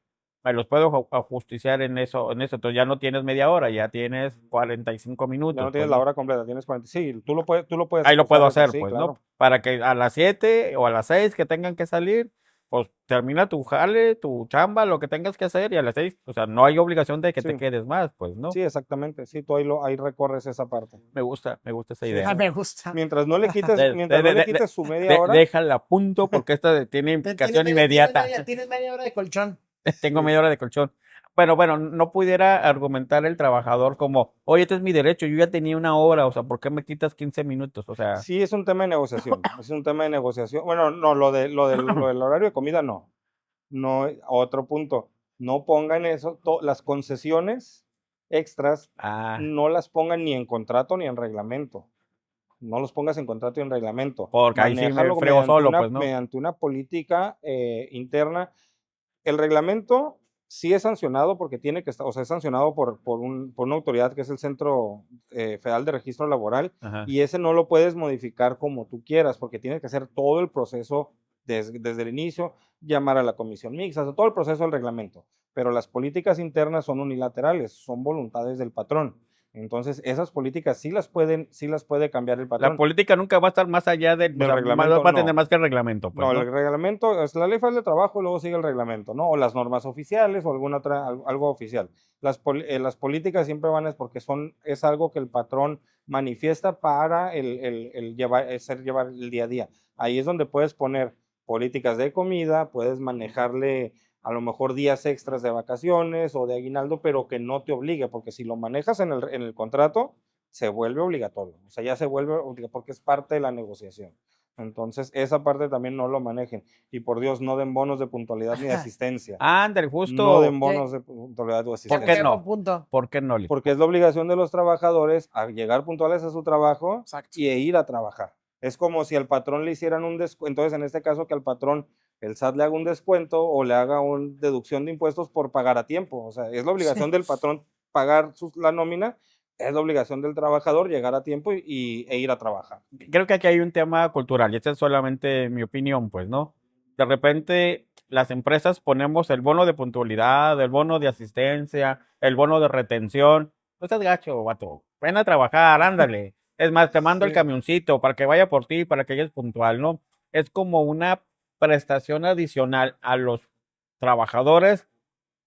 me los puedo ajusticiar en eso. Entonces ya no tienes media hora, ya tienes 45 ya no minutos, tienes pues la no. hora completa, tienes 40. Sí, tú lo puedes Ahí lo puedo ajustar eso, hacer, sí, pues, ¿no? claro. Para que a las 7 o a las 6 que tengan que salir, pues termina tu jale, tu chamba, lo que tengas que hacer y a las 6, o sea, no hay obligación de que te Sí, quedes más, pues, ¿no? sí, exactamente. Sí, tú ahí recorres esa parte. Me gusta esa Sí. idea. Me gusta. Mientras no le quites su media hora, Déjala a punto porque esta tiene implicación inmediata. Tienes media hora de colchón. Tengo sí, media hora de colchón. Bueno, no pudiera argumentar el trabajador como, oye, este es mi derecho, yo ya tenía una hora, o sea, ¿por qué me quitas 15 minutos? O sea, sí es un tema de negociación, es un tema de negociación. Bueno, no, lo del horario de comida no. No, otro punto, no pongan eso, las concesiones extras, ah, no las pongan ni en contrato ni en reglamento. No los pongas en contrato y en reglamento. porque ahí sí me Manéjalo frego solo, pues, ¿no? mediante una política interna. El reglamento sí es sancionado porque tiene que estar, o sea, es sancionado por una autoridad que es el Centro Federal de Registro Laboral, Ajá. y ese no lo puedes modificar como tú quieras porque tienes que hacer todo el proceso desde el inicio, llamar a la comisión mixta, o sea, todo el proceso del reglamento. Pero las políticas internas son unilaterales, son voluntades del patrón. Entonces, esas políticas sí las puede cambiar el La patrón. política nunca va a estar más allá del, o Del sea, reglamento, va a tener no. más que el reglamento, pues, No, ¿no? el reglamento es la ley federal de trabajo y luego sigue el reglamento, ¿no? O las normas oficiales o alguna otra, algo oficial. Las políticas siempre van es porque es algo que el patrón manifiesta para el llevar el día a día. Ahí es donde puedes poner políticas de comida, puedes manejarle a lo mejor días extras de vacaciones o de aguinaldo, pero que no te obligue, porque si lo manejas en el contrato, se vuelve obligatorio. O sea, ya se vuelve obligatorio porque es parte de la negociación. Entonces, esa parte también no lo manejen. Y por Dios, no den bonos de puntualidad ni de asistencia. Ándale, No justo. den bonos de puntualidad o ¿Por asistencia. qué Qué buen no? punto. ¿Por qué no, Liz? Porque es la obligación de los trabajadores a llegar puntuales a su trabajo Exacto. y ir a trabajar. Es como si al patrón le hicieran un descuento. Entonces, en este caso, que al patrón el SAT le haga un descuento o le haga una deducción de impuestos por pagar a tiempo. O sea, es la obligación del patrón pagar la nómina, es la obligación del trabajador llegar a tiempo e ir a trabajar. Creo que aquí hay un tema cultural, y esta es solamente mi opinión, pues, ¿no? De repente, las empresas ponemos el bono de puntualidad, el bono de asistencia, el bono de retención. No estás gacho, vato. Ven a trabajar, ándale. Es más, te mando el Sí. camioncito para que vaya por ti, para que llegues puntual, ¿no? Es como una prestación adicional a los trabajadores,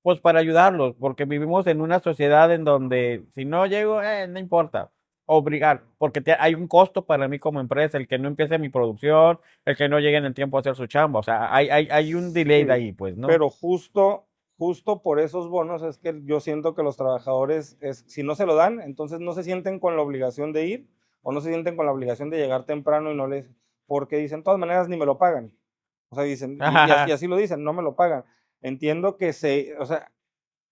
pues para ayudarlos, porque vivimos en una sociedad en donde si no llego, no importa, obligar, porque hay un costo para mí como empresa, el que no empiece mi producción, el que no llegue en el tiempo a hacer su chamba, o sea, hay un delay de Sí, ahí, pues, ¿no? pero justo por esos bonos es que yo siento que los trabajadores, si no se lo dan, entonces no se sienten con la obligación de ir o no se sienten con la obligación de llegar temprano y no les, porque dicen, de todas maneras ni me lo pagan. O sea, dicen, y así lo dicen, no me lo pagan. Entiendo que o sea,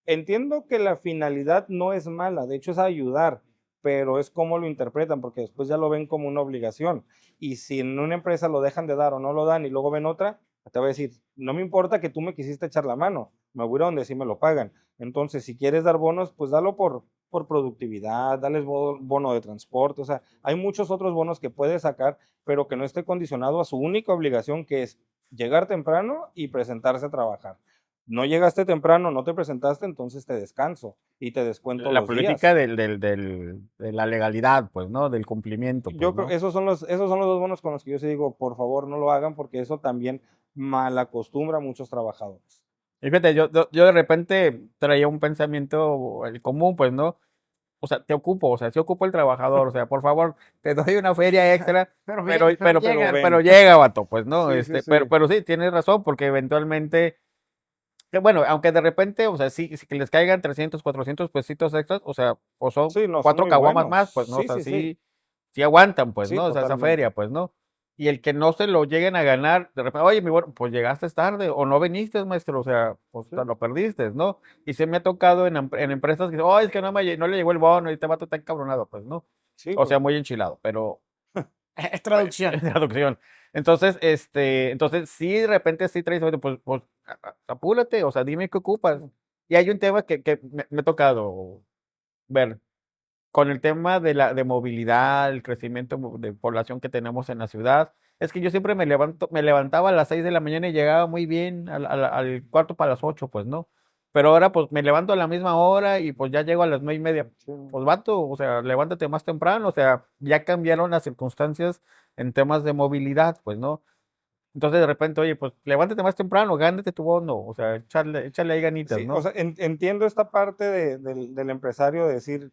entiendo que la finalidad no es mala, de hecho es ayudar, pero es cómo lo interpretan, porque después ya lo ven como una obligación. Y si en una empresa lo dejan de dar o no lo dan y luego ven otra, te voy a decir, no me importa que tú me quisiste echar la mano, me voy a ir a donde sí me lo pagan. Entonces, si quieres dar bonos, pues dalo por productividad, dales bono de transporte, o sea, hay muchos otros bonos que puedes sacar, pero que no esté condicionado a su única obligación, que es llegar temprano y presentarse a trabajar. No llegaste temprano, no te presentaste, entonces te descanso y te descuento La los política días. de la legalidad, pues, ¿no? Del cumplimiento, pues, Yo creo ¿no? esos son los dos bonos con los que yo sí digo, por favor, no lo hagan porque eso también malacostumbra a muchos trabajadores. Y fíjate, yo de repente traía un pensamiento el común, pues, ¿no? O sea, te ocupo, o sea, sí ocupo el trabajador, o sea, por favor, te doy una feria extra, Pero pero, bien, pero pero, pero, llega. ven. pero llega, vato, pues, ¿no? Sí, sí, sí. Pero sí, tienes razón, porque eventualmente, que bueno, aunque de repente, o sea, sí que les caigan 300, 400 pesitos extras, o sea, o son Sí, no, son 4 muy caguamas más, pues, buenos. ¿no? O Sí, sea, sí, sí. sí aguantan, pues, Sí, ¿no? O sea, esa feria, totalmente. pues, ¿no? Y el que no se lo lleguen a ganar, de repente, oye, mi bueno, pues llegaste tarde o no viniste, maestro, o sea, pues Sí, te lo perdiste, ¿no? Y se me ha tocado en empresas que dicen, oh, es que no le llegó el bono y este vato está encabronado, pues, ¿no? sí, O pues, sea, muy enchilado, pero Es traducción. traducción. Entonces sí, de repente sí traes, oye, pues apúrate, o sea, dime qué ocupas. Y hay un tema que me ha tocado ver con el tema de movilidad, el crecimiento de población que tenemos en la ciudad. Es que yo siempre me levantaba a las 6 de la mañana y llegaba muy bien al cuarto para las 8, pues, ¿no? Pero ahora, pues, me levanto a la misma hora y pues ya llego a las 9:30. sí. Pues, vato, o sea, levántate más temprano, o sea, ya cambiaron las circunstancias en temas de movilidad, pues, ¿no? Entonces, de repente, oye, pues, levántate más temprano, gánate tu bono, o sea, échale ahí ganitas, Sí, o ¿no? sea, entiendo esta parte del empresario de decir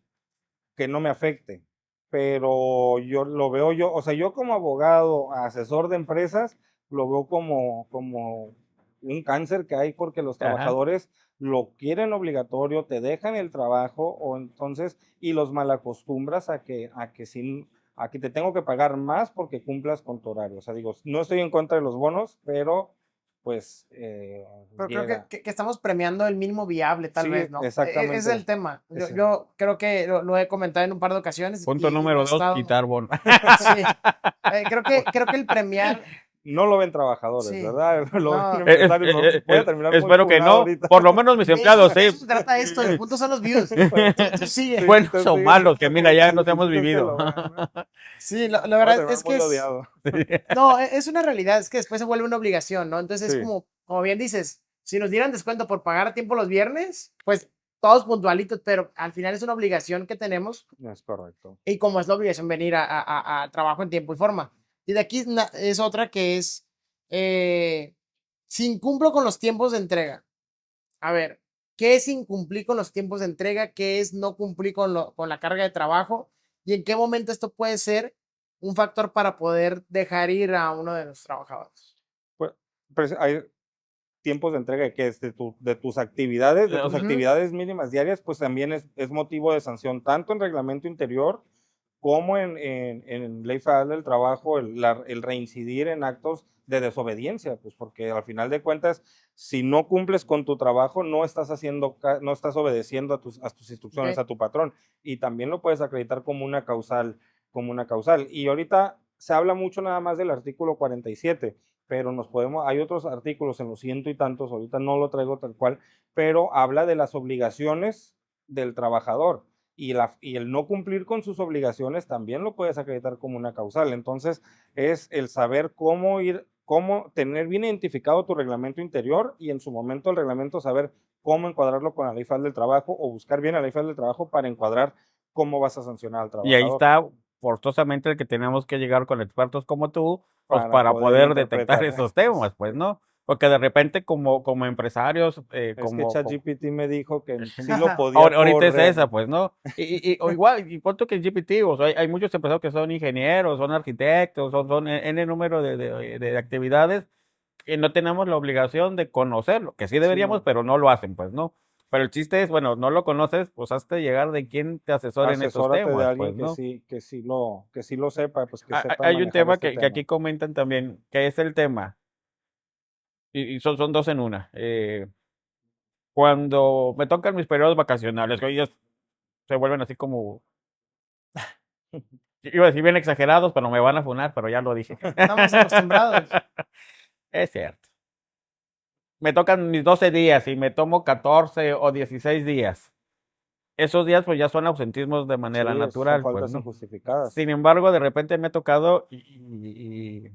que no me afecte, pero yo lo veo o sea, yo como abogado, asesor de empresas, lo veo como un cáncer que hay porque los Ajá. trabajadores lo quieren obligatorio, te dejan el trabajo o entonces y los malacostumbras a que te tengo que pagar más porque cumplas con tu horario. O sea, digo, no estoy en contra de los bonos, pero pues Pero creo llega. que estamos premiando el mínimo viable, tal Sí, vez, ¿no? Ese es exactamente. el tema. Ese. Yo creo que lo he comentado en un par de ocasiones Punto y no número he 2, estado. quitar bono. Sí. Creo que el premiar. No lo ven trabajadores, Sí. ¿verdad? Lo ven No. empresarios. Voy a terminar muy Espero que funado no. ahorita. Por lo menos mis empleados, De sí. eso se trata esto. El punto son los views. Tú sigue. Sí, Buenos te o sigue malos, que siendo mira, ya sí, nos sí, hemos sí, te vivido. lo gana. Sí, la Voy a verdad terminar es que muy es. odiado. No, es una realidad. Es que después se vuelve una obligación, ¿no? Entonces es Sí, como bien dices, si nos dieran descuento por pagar a tiempo los viernes, pues todos puntualitos, pero al final es una obligación que tenemos Es correcto. y como es la obligación venir a trabajo en tiempo y forma. Y de aquí es otra que es, si incumplo con los tiempos de entrega. A ver, ¿qué es incumplir con los tiempos de entrega? ¿Qué es no cumplir con la carga de trabajo? ¿Y en qué momento esto puede ser un factor para poder dejar ir a uno de los trabajadores? Pues hay tiempos de entrega que es de tus actividades, de tus Ujú. actividades mínimas diarias, pues también es motivo de sanción, tanto en reglamento interior como en Ley Federal del Trabajo, el reincidir en actos de desobediencia, pues porque al final de cuentas, si no cumples con tu trabajo, no estás obedeciendo a tus instrucciones, Ok. a tu patrón, y también lo puedes acreditar como una causal, Y ahorita se habla mucho nada más del artículo 47, pero hay otros artículos en los ciento y tantos, ahorita no lo traigo tal cual, pero habla de las obligaciones del trabajador y el no cumplir con sus obligaciones también lo puedes acreditar como una causal. Entonces, es el saber cómo tener bien identificado tu reglamento interior y en su momento el reglamento saber cómo encuadrarlo con la Ley Federal del Trabajo o buscar bien la Ley Federal del Trabajo para encuadrar cómo vas a sancionar al Y ahí trabajador está forzosamente el que tenemos que llegar con expertos como tú, pues para para poder poder detectar interpretar. esos temas, pues, ¿no? Porque de repente como empresarios, Es que como ChatGPT me dijo que sí lo podía ahorita es correr. esa, pues, ¿no? O igual, y punto que GPT, o sea, hay muchos empresarios que son ingenieros, son arquitectos, son N número de actividades que no tenemos la obligación de conocerlo, que sí deberíamos, no. pero no lo hacen, pues, ¿no? Pero el chiste es, bueno, no lo conoces, pues hazte llegar de quien te asesore en estos Asesórate de temas, alguien pues, ¿no? que sí lo sepa, pues que sepa Hay un manejar tema este que tema. aquí comentan también, que es el tema, y son dos en una. Cuando me tocan mis periodos vacacionales, que ellos se vuelven así como, iba a decir bien exagerados, pero me van a funar, pero ya lo dije. Estamos acostumbrados. Es cierto. Me tocan mis 12 días y me tomo 14 o 16 días. Esos días pues ya son ausentismos de manera Sí, son natural, pues, faltas ¿no? injustificadas. Sin embargo, de repente me ha tocado y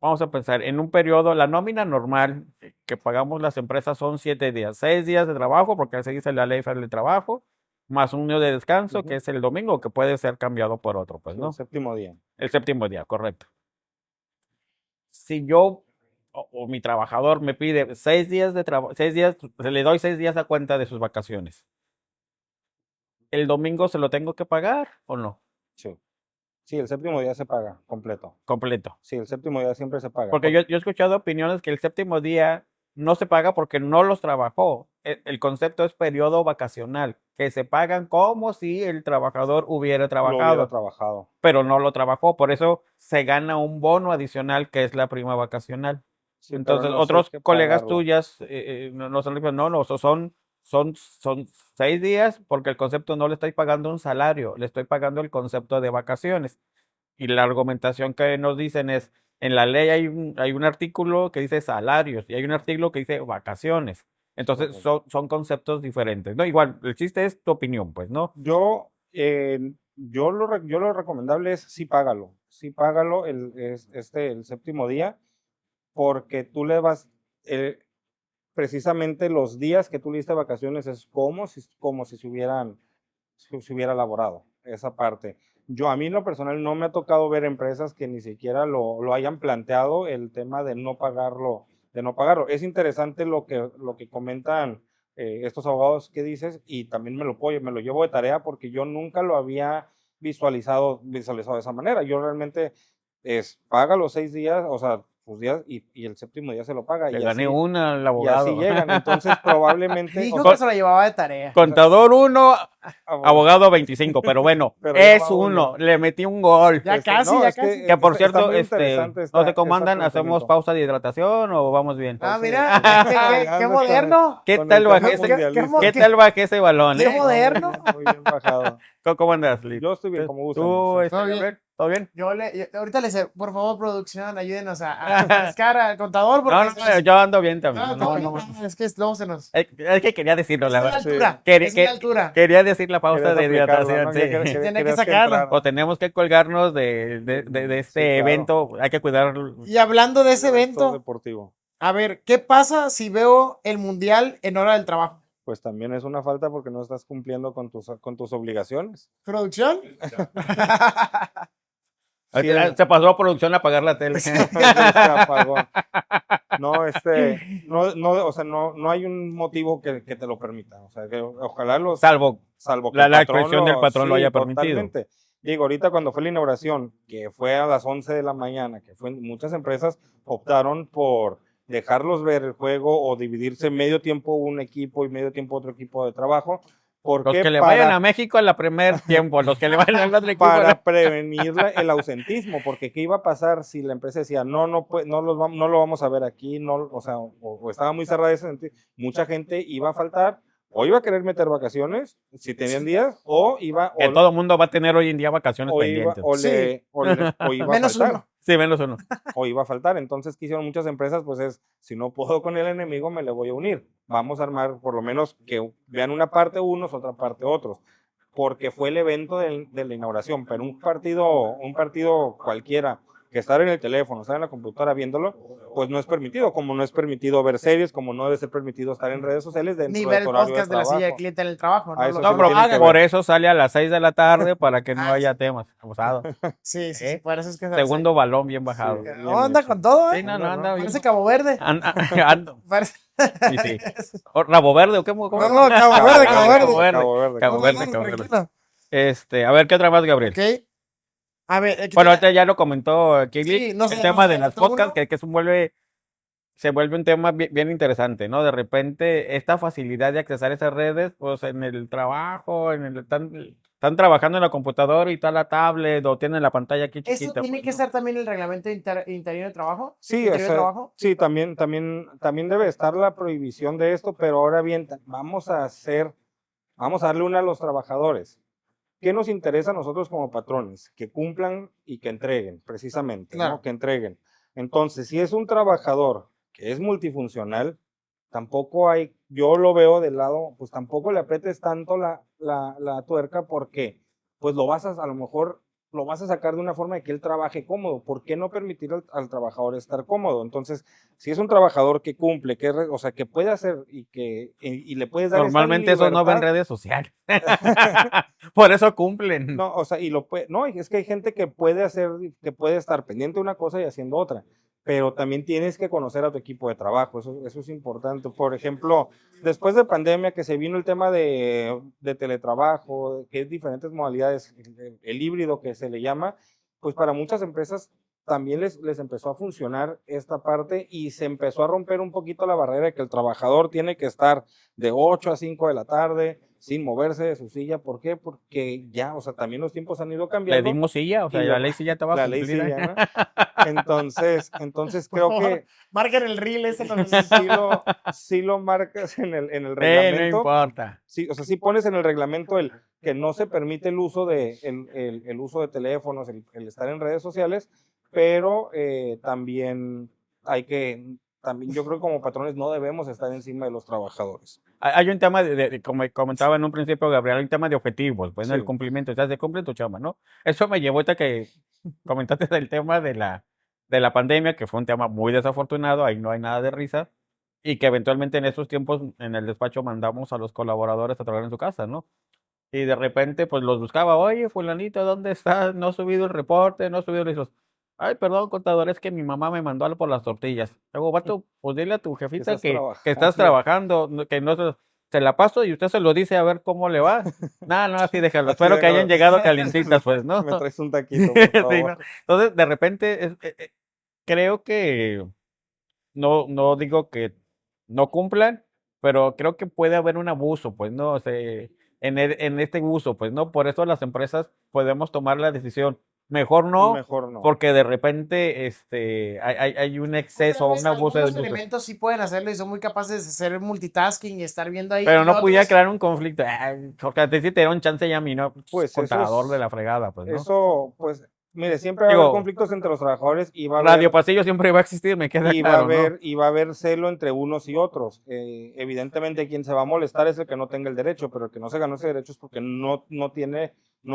vamos a pensar, en un periodo, la nómina normal que pagamos las empresas son 7 días, 6 días de trabajo, porque así dice la ley federal de trabajo, más un día de descanso, que Ujú. es el domingo, que puede ser cambiado por otro, pues, Sí, el ¿no? séptimo día. El séptimo día, correcto. Si yo o mi trabajador me pide 6 días de trabajo, 6 días, le doy 6 días a cuenta de sus vacaciones. ¿El domingo se lo tengo que pagar o no? Sí. Sí, el séptimo día se paga completo. Completo. Sí, el séptimo día siempre se paga. Porque yo he escuchado opiniones que el séptimo día no se paga porque no los trabajó. El concepto es periodo vacacional, que se pagan como si el trabajador hubiera Lo hubiera trabajado, trabajado. pero no lo trabajó. Por eso se gana un bono adicional que es la prima vacacional. Sí, pero Entonces, no, sí hay otros que colegas pagarlo. tuyas no son, no, son 6 días porque el concepto no le estoy pagando un salario, le estoy pagando el concepto de vacaciones. Y la argumentación que nos dicen es, en la ley hay un artículo que dice salarios y hay un artículo que dice vacaciones. Entonces Correcto. son conceptos diferentes, ¿no? Igual, el chiste es tu opinión, pues, ¿no? Yo lo recomendable es sí págalo el séptimo día, porque tú le vas, precisamente los días que tú le diste vacaciones es como si se hubiera laborado esa parte. A mí en lo personal no me ha tocado ver empresas que ni siquiera lo hayan planteado el tema de no pagarlo, Es interesante lo que comentan estos abogados que dices y también me lo llevo de tarea porque yo nunca lo había visualizado de esa manera. Yo realmente paga los 6 días, o sea, sus días y el séptimo día se lo paga Le gané una al y así abogado. llegan. Entonces probablemente, Dijo o que sea, se lo llevaba de tarea. Contador 1, abogado, abogado 25, pero bueno, pero ya es va uno, uno. le metí un gol. Ya casi, No, ya es casi. Que por está cierto, muy interesante no sé cómo ese andan, ¿hacemos planteamiento. pausa de hidratación o vamos bien? Ah, Entonces, mira, ya qué anda moderno. ¿Qué con tal el bajé tema ese, mundialista. qué tal bajé ese balón, Qué eh? No, moderno. muy bien bajado. ¿Cómo andas, Liz? Yo estoy bien, como gustan. ¿Tú, Todo bien. Gabriel? ¿Todo bien? Ahorita por favor, producción, ayúdenos a refrescar al contador porque No, yo ando bien también. no, No, todo bien. Es que luego se nos. Es que quería decirlo, Es la mi verdad. altura. Quería, Es mi altura. quería decir la pausa Querías de aplicarla, hidratación, ¿no? sí. Tiene que Querías sacarlo. entrara. O tenemos que colgarnos de Sí, este claro. evento, hay que cuidar. Y hablando de ese Evento evento, deportivo. a ver, ¿qué pasa si veo el mundial en hora del trabajo? pues también es una falta porque no estás cumpliendo con tus obligaciones. ¿Producción? Sí, Se pasó a producción a apagar la tele. Se apagó. No, o sea, no hay un motivo que te lo permita. O sea, que ojalá Salvo que la el patrón expresión del patrón lo sí, haya permitido. totalmente. Digo, ahorita cuando fue la inauguración, que fue a las 11 de la mañana, muchas empresas optaron por dejarlos ver el juego o dividirse medio tiempo un equipo y medio tiempo otro equipo de trabajo. ¿Por Los qué? que le vayan a México en la primer tiempo, los que le vayan al otro equipo. Para prevenir el ausentismo, porque ¿qué iba a pasar si la empresa decía, no lo vamos a ver aquí, o sea, o estaba muy cerrada ese sentido? Mucha gente iba a faltar, o iba a querer meter vacaciones, si tenían días, o iba... Que todo el mundo va a tener hoy en día vacaciones pendientes. O iba a Menos faltar. uno. Sí, menos uno. O iba a faltar. Entonces, ¿qué hicieron muchas empresas? Pues si no puedo con el enemigo, me le voy a unir. Vamos a armar, por lo menos, que vean una parte unos, otra parte otros. Porque fue el evento de la inauguración. Pero un partido cualquiera, que estar en el teléfono, estar en la computadora viéndolo, pues no es permitido. Como no es permitido ver series, como no debe ser permitido estar en redes sociales dentro Ni ver de tu el horario podcast de la trabajo. silla de cliente en el trabajo. Ah, eso Lo sí No, lo que pero tienen que hagan. ver. por eso sale a las 6 de la tarde para que no Ah, haya temas. Abusado. Sí, sí, por eso es que... Segundo balón bien bajado. Sí. No, anda con todo, ¿eh? Sí, no, anda bien. Parece Cabo Verde. Ando. Parece... Sí, sí. ¿O Rabo Verde o qué? No, Cabo Verde, Cabo Verde. Cabo Verde, No, Cabo Verde. tranquilo. A ver, ¿qué otra más, Gabriel? Ok. A ver, Bueno, ahorita ya lo comentó Kigli, Sí, no sé, el tema no de sé, las ¿tú podcasts, uno? que se vuelve un tema bien interesante, ¿no? De repente, esta facilidad de accesar esas redes, pues en el trabajo, están trabajando en la computadora y está la tablet o tienen la pantalla aquí ¿Eso chiquita. tiene pues, que ¿no? estar también en el reglamento interior de trabajo? Sí, ¿Interior o de sea, trabajo? sí, también debe estar la prohibición de esto, pero ahora bien, vamos a darle una a los trabajadores. ¿Qué nos interesa a nosotros como patrones? Que cumplan y que entreguen, precisamente, Claro. ¿no? Que entreguen. Entonces, si es un trabajador que es multifuncional, tampoco yo lo veo del lado, pues tampoco le apretes tanto la tuerca porque, pues a lo mejor lo vas a sacar de una forma de que él trabaje cómodo. ¿Por qué no permitir al trabajador estar cómodo? Entonces, si es un trabajador que cumple, o sea, que puede hacer y le puedes dar Normalmente esta esos no ven libertad. redes sociales. Por eso cumplen. No, o sea, no, es que hay gente que puede estar pendiente de una cosa y haciendo otra, pero también tienes que conocer a tu equipo de trabajo, eso es importante. Por ejemplo, después de pandemia que se vino el tema de teletrabajo, que es diferentes modalidades, el híbrido que se le llama, pues para muchas empresas también les empezó a funcionar esta parte y se empezó a romper un poquito la barrera de que el trabajador tiene que estar de 8 a 5 de la tarde sin moverse de su silla. ¿Por qué? Porque ya, o sea, también los tiempos han ido Le cambiando. dimos silla, o sea, Y la ley silla te va a la ley cumplir. silla, ¿no? Entonces creo que Marquen el reel ese. sí lo marcas en el No reglamento. importa. Sí, o sea, sí pones en el reglamento el que no se permite el uso de teléfonos, el estar en redes sociales, pero también yo creo que como patrones no debemos estar encima de los trabajadores. Hay un tema como comentaba en un principio, Gabriel, hay un tema de objetivos, pues, ¿no? Sí. El cumplimiento, o sea, se cumple tu chamba, ¿no? Eso me llevó ahorita que comentaste del tema de la pandemia, que fue un tema muy desafortunado, ahí no hay nada de risa, y que eventualmente en esos tiempos en el despacho mandamos a los colaboradores a trabajar en su casa, ¿no? Y de repente, pues los buscaba, oye, fulanito, ¿dónde estás? No ha subido el reporte, no ha subido los... Ay, perdón, contador, es que mi mamá me mandó algo por las tortillas. Luego, vato, pues dile a tu jefita Estás que estás trabajando, que no se la paso y usted se lo dice a ver cómo le va. No, así déjalo. Así Espero que déjalo. hayan llegado calientitas, pues, ¿no? Me traes un taquito, por favor. Sí, ¿no? Entonces, de repente, creo que no digo que no cumplan, pero creo que puede haber un abuso, pues, ¿no? O sea, en este uso, pues, ¿no? Por eso las empresas podemos tomar la decisión. Mejor no, porque de repente hay un exceso, un abuso de Algunos uso. elementos sí pueden hacerlo y son muy capaces de hacer multitasking y estar viendo ahí. Pero y no otros- podía crear un conflicto. Porque a ti sí te dieron chance ya a mí, ¿no? Pues Contador eso de la fregada, pues, ¿no? Eso, pues, mire, siempre va a Digo, haber conflictos entre los trabajadores y va a Radio haber, Pasillo siempre va a existir, me queda y claro, va a haber celo entre unos y otros. Evidentemente, quien se va a molestar es el que no tenga el derecho, pero el que no se ganó ese derecho es porque no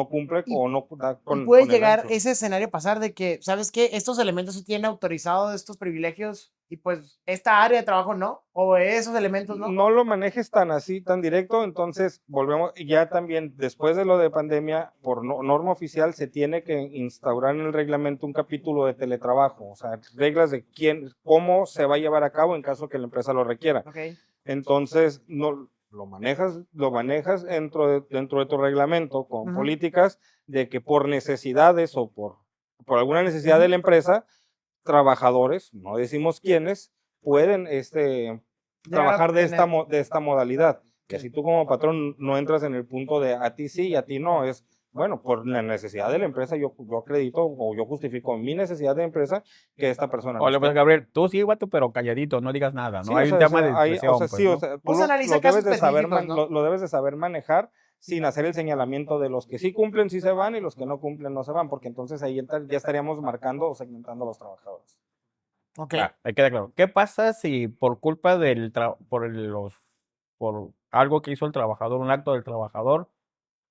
cumple Y- o no da Y puede con el llegar ancho. ese escenario pasar de que, ¿sabes qué? Estos elementos sí tienen autorizado estos privilegios y pues esta área de trabajo no, o esos elementos no. No lo manejes tan así, tan directo, entonces volvemos, ya también después de lo de pandemia, por norma oficial se tiene que instaurar en el reglamento un capítulo de teletrabajo, o sea, reglas de cómo se va a llevar a cabo en caso que la empresa lo requiera. Okay. Entonces, no, lo manejas dentro de tu reglamento con políticas de que por necesidades o por alguna necesidad de la empresa, trabajadores, no decimos quiénes, pueden trabajar de esta modalidad. Que si tú como patrón no entras en el punto de a ti sí y a ti no, es, bueno, por la necesidad de la empresa, yo acredito o yo justifico mi necesidad de empresa que esta persona no Oye, pues esté. Gabriel, tú sí, vato, pero calladito, no digas nada, ¿no? Sí, Hay o un sea, tema de discreción, pues, sí, ¿no? o sea, tú Pues lo analiza casos debes de saber, específicos, ¿no? lo debes de saber manejar sin hacer el señalamiento de los que sí cumplen, sí se van, y los que no cumplen, no se van, porque entonces ahí ya estaríamos marcando o segmentando a los trabajadores. Ok. Ah, ahí queda claro. ¿Qué pasa si por culpa por algo que hizo el trabajador, un acto del trabajador,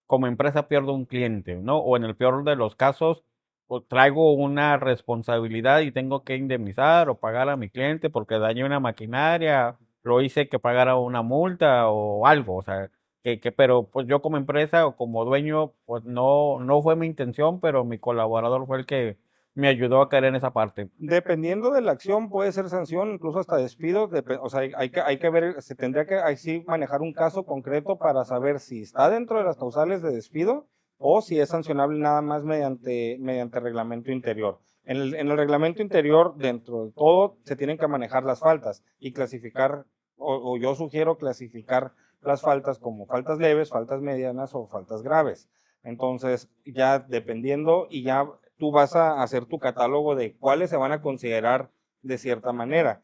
como empresa pierdo un cliente, ¿no? O en el peor de los casos, pues, traigo una responsabilidad y tengo que indemnizar o pagar a mi cliente porque dañé una maquinaria, lo hice que pagara una multa o algo, o sea, pero pues yo como empresa o como dueño, pues no fue mi intención, pero mi colaborador fue el que me ayudó a caer en esa parte. Dependiendo de la acción, puede ser sanción, incluso hasta despido. O sea, hay que ver, se tendría que ahí sí manejar un caso concreto para saber si está dentro de las causales de despido o si es sancionable nada más mediante reglamento interior. En el reglamento interior, dentro de todo, se tienen que manejar las faltas y clasificar, o yo sugiero clasificar las faltas como faltas leves, faltas medianas o faltas graves. Entonces, ya dependiendo y ya tú vas a hacer tu catálogo de cuáles se van a considerar de cierta manera.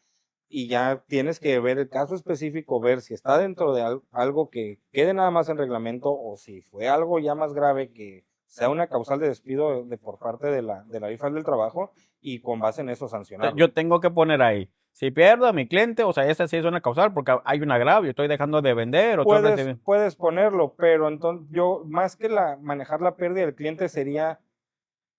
Y ya tienes que ver el caso específico, ver si está dentro de algo que quede nada más en reglamento o si fue algo ya más grave que sea una causal de despido por parte de la IFAL del trabajo y con base en eso sancionarlo. Yo tengo que poner ahí, si pierdo a mi cliente, o sea, esa sí es una causal porque hay un agravio, estoy dejando de vender o puedes ponerlo, pero entonces yo más que manejar la pérdida del cliente sería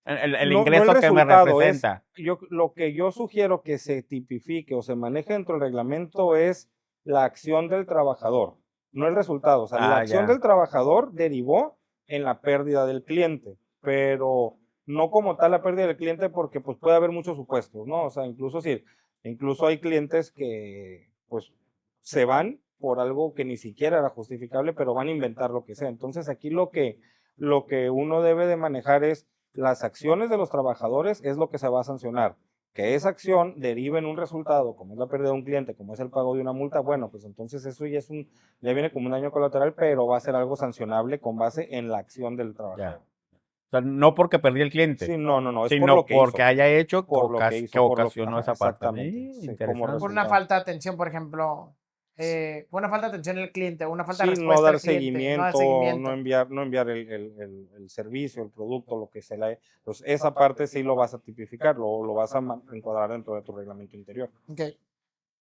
el ingreso que me representa. Lo que yo sugiero que se tipifique o se maneje dentro del reglamento es la acción del trabajador, no el resultado. O sea, la acción del trabajador derivó en la pérdida del cliente, pero no como tal la pérdida del cliente porque pues puede haber muchos supuestos, ¿no? O sea, incluso hay clientes que pues se van por algo que ni siquiera era justificable, pero van a inventar lo que sea. Entonces aquí lo que uno debe de manejar es las acciones de los trabajadores es lo que se va a sancionar. Que esa acción derive en un resultado, como es la pérdida de un cliente, como es el pago de una multa, bueno, pues entonces eso ya viene como un daño colateral, pero va a ser algo sancionable con base en la acción del trabajador. O sea, no porque perdí el cliente. Sí, no, es sino por lo que porque hizo. haya hecho Por lo que hizo, que ocasionó esa parte. Exactamente. Sí, Interesante. Por una falta de atención, por ejemplo, una falta de atención al cliente, una falta de respuesta no dar al cliente, seguimiento, no enviar el servicio, el producto, lo que se le... Pues esa parte sí lo vas a tipificar, lo vas a encuadrar dentro de tu reglamento interior. Okay.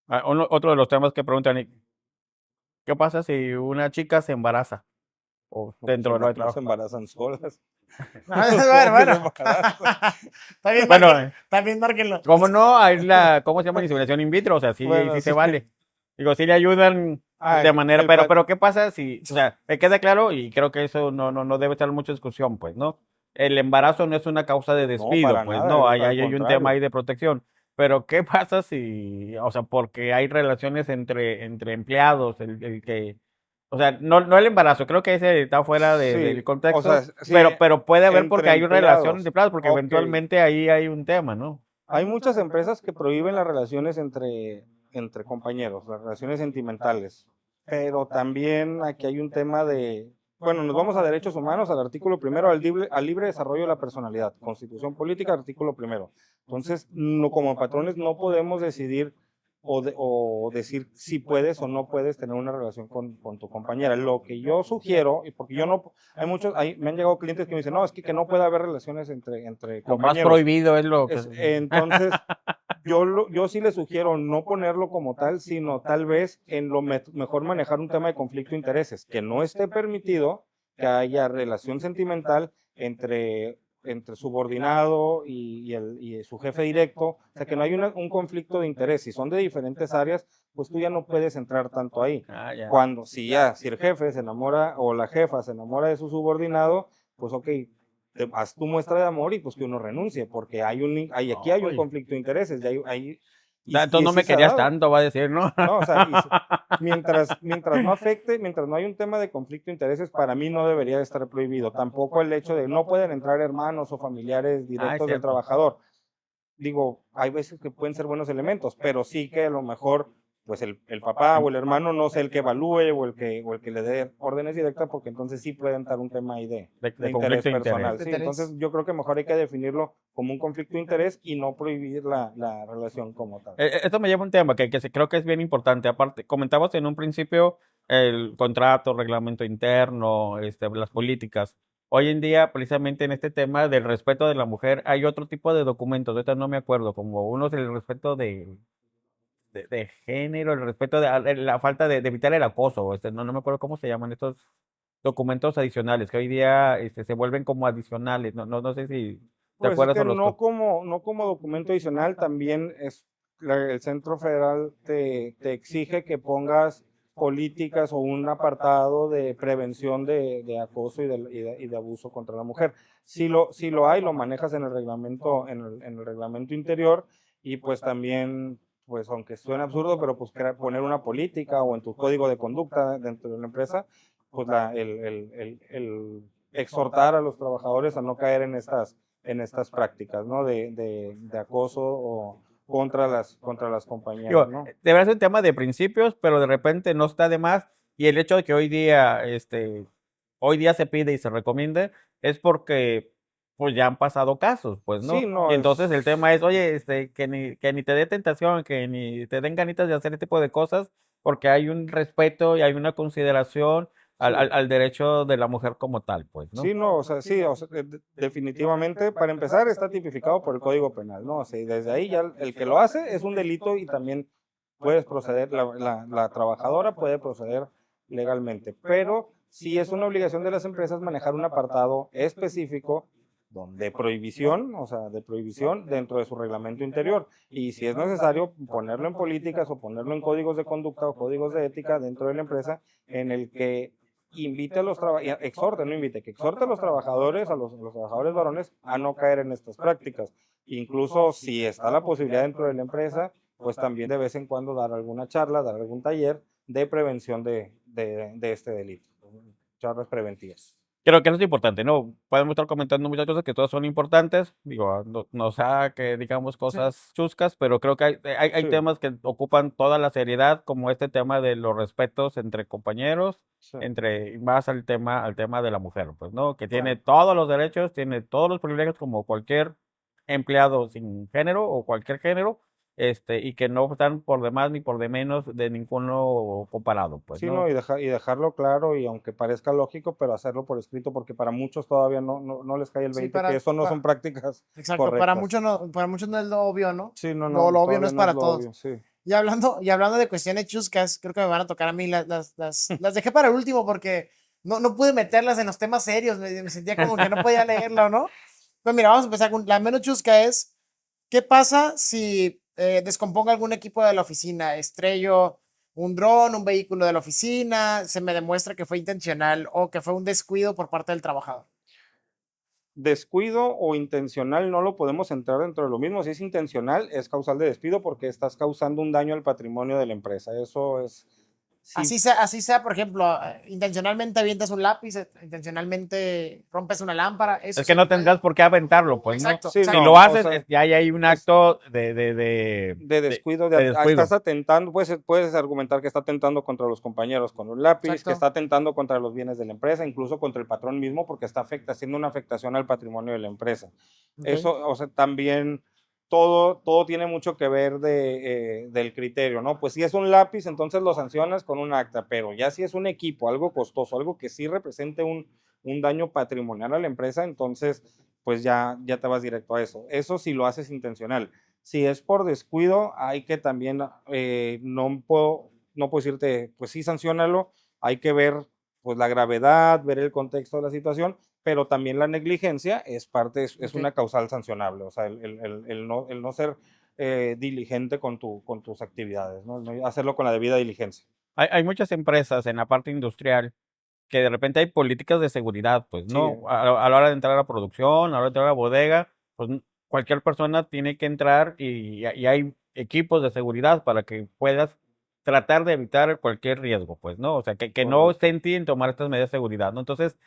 Otro de los temas que preguntan, ¿qué pasa si una chica se embaraza? O dentro de lo de trabajo. Se embarazan solas. Bueno. También márquenlo. ¿Cómo no? Hay ¿cómo se llama? Inseminación in vitro, o sea, sí, sí se vale. Digo, sí le ayudan de manera, pero ¿qué pasa si, o sea, me queda claro y creo que eso no debe estar mucha discusión, pues, ¿no? El embarazo no es una causa de despido, pues, nada, no, hay un tema ahí de protección. Pero ¿qué pasa si, o sea, porque hay relaciones entre empleados, el que, o sea, no el embarazo, creo que ese está fuera del contexto, o sea, sí, pero puede haber porque hay relaciones de empleados, porque okay. eventualmente ahí hay un tema, ¿no? Hay muchas empresas que prohíben las relaciones entre compañeros, las relaciones sentimentales, pero también aquí hay un tema de, bueno, nos vamos a derechos humanos, al artículo primero, al libre desarrollo de la personalidad, Constitución Política, artículo primero. Entonces, como patrones no podemos decidir o decir si puedes o no puedes tener una relación con tu compañera. Lo que yo sugiero, y porque me han llegado clientes que me dicen, no, es que no puede haber relaciones entre compañeros. Lo más prohibido es lo que... Entonces, yo sí le sugiero no ponerlo como tal, sino tal vez en lo mejor manejar un tema de conflicto de intereses, que no esté permitido que haya relación sentimental entre entre subordinado y su jefe directo, o sea, que no hay un conflicto de interés. Si son de diferentes áreas, pues tú ya no puedes entrar tanto ahí. Ah, ya. Cuando, si el jefe se enamora o la jefa se enamora de su subordinado, pues ok, haz tu muestra de amor y pues que uno renuncie, porque aquí hay un Ay. conflicto de intereses, Entonces no sí me se ha querías dado. tanto, va a decir, ¿no? No, o sea, mientras no afecte, mientras no hay un tema de conflicto de intereses, para mí no debería de estar prohibido. Tampoco el hecho de no pueden entrar hermanos o familiares Ah, es directos del cierto. trabajador. Digo, hay veces que pueden ser buenos elementos, pero sí que a lo mejor, pues el papá o el hermano no sea el que evalúe o el que le dé órdenes directas, porque entonces sí puede entrar un tema ahí de De interés conflicto de interés. personal. De Sí, interés. entonces yo creo que mejor hay que definirlo como un conflicto de interés y no prohibir la relación como tal. Esto me lleva a un tema creo que es bien importante. Aparte, comentabas en un principio el contrato, reglamento interno, las políticas. Hoy en día, precisamente en este tema del respeto de la mujer, hay otro tipo de documentos, ahorita no me acuerdo, como uno es el respeto de género, el respeto de la falta de evitar el acoso, no me acuerdo cómo se llaman estos documentos adicionales, que hoy día se vuelven como adicionales, no sé si te Pues es acuerdas que o los... no como documento adicional, también el Centro Federal te exige que pongas políticas o un apartado de prevención de acoso y de abuso contra la mujer. Si lo hay, lo manejas en el reglamento, en el reglamento interior y pues también, pues aunque suene absurdo, pero pues poner una política o en tu código de conducta dentro de la empresa, pues el exhortar a los trabajadores a no caer en estas prácticas, ¿no? De acoso o contra las compañeras, Digo, ¿no? debería ser un tema de principios, pero de repente no está de más. Y el hecho de que hoy día se pide y se recomiende, es porque pues ya han pasado casos, pues, Sí, ¿no? Y no entonces el tema es, es. oye, que ni te dé tentación, que ni te den ganitas de hacer este tipo de cosas, porque hay un respeto y hay una consideración Sí. al derecho de la mujer como tal, pues, ¿no? Sí, no, o sea, sí, o sea, definitivamente, para empezar, está tipificado por el Código Penal, ¿no? O sea, y desde ahí ya el que lo hace es un delito y también puedes proceder, la trabajadora puede proceder legalmente, pero sí es una obligación de las empresas manejar un apartado específico de prohibición, o sea, de prohibición dentro de su reglamento interior. Y si es necesario, ponerlo en políticas o ponerlo en códigos de conducta o códigos de ética dentro de la empresa en el que invite a los trabajadores, exhorte, no invite, que exhorte a los trabajadores, los trabajadores varones a no caer en estas prácticas. Incluso si está la posibilidad dentro de la empresa, pues también de vez en cuando dar alguna charla, dar algún taller de prevención de este delito, charlas preventivas. Creo que eso es importante, ¿no? Podemos estar comentando muchas cosas que todas son importantes, digo, no sea que digamos Sí. cosas chuscas, pero creo que hay Sí, temas que ocupan toda la seriedad, como este tema de los respetos entre compañeros, sí, y más al tema de la mujer, pues, ¿no? Que tiene claro. todos los derechos, tiene todos los privilegios como cualquier empleado sin género o cualquier género, y que no están por de más ni por de menos de ninguno comparado, pues, Sí, no, ¿no? y dejarlo claro y aunque parezca lógico, pero hacerlo por escrito, porque para muchos todavía no les cae el Sí, 20 que eso no son prácticas exacto, correctas. para muchos no es lo obvio, ¿no? Sí, no, Lo obvio no todavía es no es para lo todos. obvio, sí. Y hablando de cuestiones chuscas, creo que me van a tocar a mí, las dejé para el último porque no pude meterlas en los temas serios, me sentía como que no podía leerlo, ¿no? Pues mira, vamos a empezar con la menos chusca es, ¿qué pasa si descompongo algún equipo de la oficina? Estrello un dron, un vehículo de la oficina, se me demuestra que fue intencional o que fue un descuido por parte del trabajador. Descuido o intencional no lo podemos entrar dentro de lo mismo. Si es intencional, es causal de despido porque estás causando un daño al patrimonio de la empresa. Eso es, sí, Así sea, por ejemplo, intencionalmente avientas un lápiz, intencionalmente rompes una lámpara, eso Es que se no puede. tendrás por qué aventarlo, pues, ¿no? Exacto, sí, Si exacto. lo no, o haces, sea, ya hay un es acto de descuido, de estás descuido. atentando, puedes argumentar que está atentando contra los compañeros con un lápiz, que Exacto. está atentando contra los bienes de la empresa, incluso contra el patrón mismo, porque está haciendo una afectación al patrimonio de la empresa. Ok. Eso, o sea, también todo tiene mucho que ver del criterio, ¿no? Pues si es un lápiz, entonces lo sancionas con un acta, pero ya si es un equipo, algo costoso, algo que sí represente un daño patrimonial a la empresa, entonces pues ya te vas directo a eso. Eso si lo haces intencional. Si es por descuido, hay que también, no puedo decirte, pues sí, sancionalo, hay que ver pues la gravedad, ver el contexto de la situación, pero también la negligencia es parte, es Ok. una causal sancionable, o sea, el no ser diligente con tus actividades, ¿no? Hacerlo con la debida diligencia. Hay muchas empresas en la parte industrial que de repente hay políticas de seguridad, pues, Sí, ¿no? A la hora de entrar a la producción, a la hora de entrar a la bodega, pues cualquier persona tiene que entrar y hay equipos de seguridad para que puedas tratar de evitar cualquier riesgo, pues, ¿no? O sea, que no esté correcto. en ti en tomar estas medidas de seguridad, ¿no? Entonces,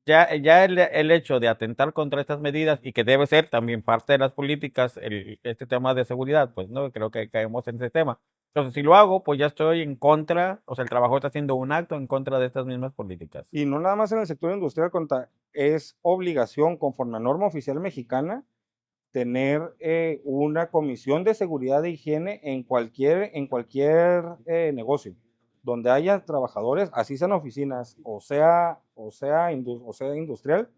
ya el hecho de atentar contra estas medidas y que debe ser también parte de las políticas, este tema de seguridad, pues, ¿no? Creo que caemos en ese tema. Entonces, si lo hago, pues ya estoy en contra, o sea, el trabajador está haciendo un acto en contra de estas mismas políticas. Y no nada más en el sector industrial, es obligación conforme a norma oficial mexicana tener una comisión de seguridad e higiene en cualquier negocio donde haya trabajadores, así sean oficinas o sea industrial,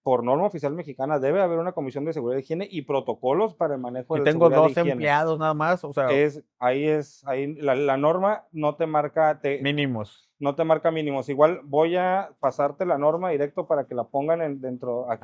por norma oficial mexicana debe haber una comisión de seguridad e higiene y protocolos para el manejo Si de la tengo seguridad e 2 higiene. empleados nada más, o sea, Ahí la norma no te marca, mínimos. no te marca mínimos. Igual voy a pasarte la norma directo para que la pongan aquí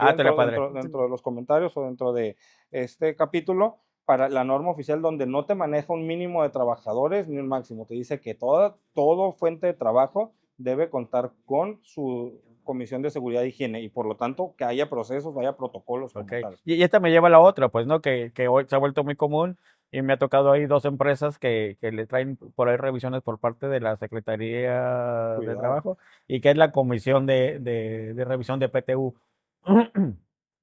Estaría padre. dentro de los comentarios o dentro de este capítulo, para la norma oficial donde no te maneja un mínimo de trabajadores ni un máximo. Te dice que todo fuente de trabajo debe contar con su comisión de seguridad e higiene y por lo tanto que haya procesos, haya protocolos como Okey. tal. Y esta me lleva a la otra, pues, ¿no? Que hoy se ha vuelto muy común y me ha tocado ahí 2 empresas que le traen por ahí revisiones por parte de la Secretaría de Cuidado. Trabajo y que es la comisión de revisión de PTU.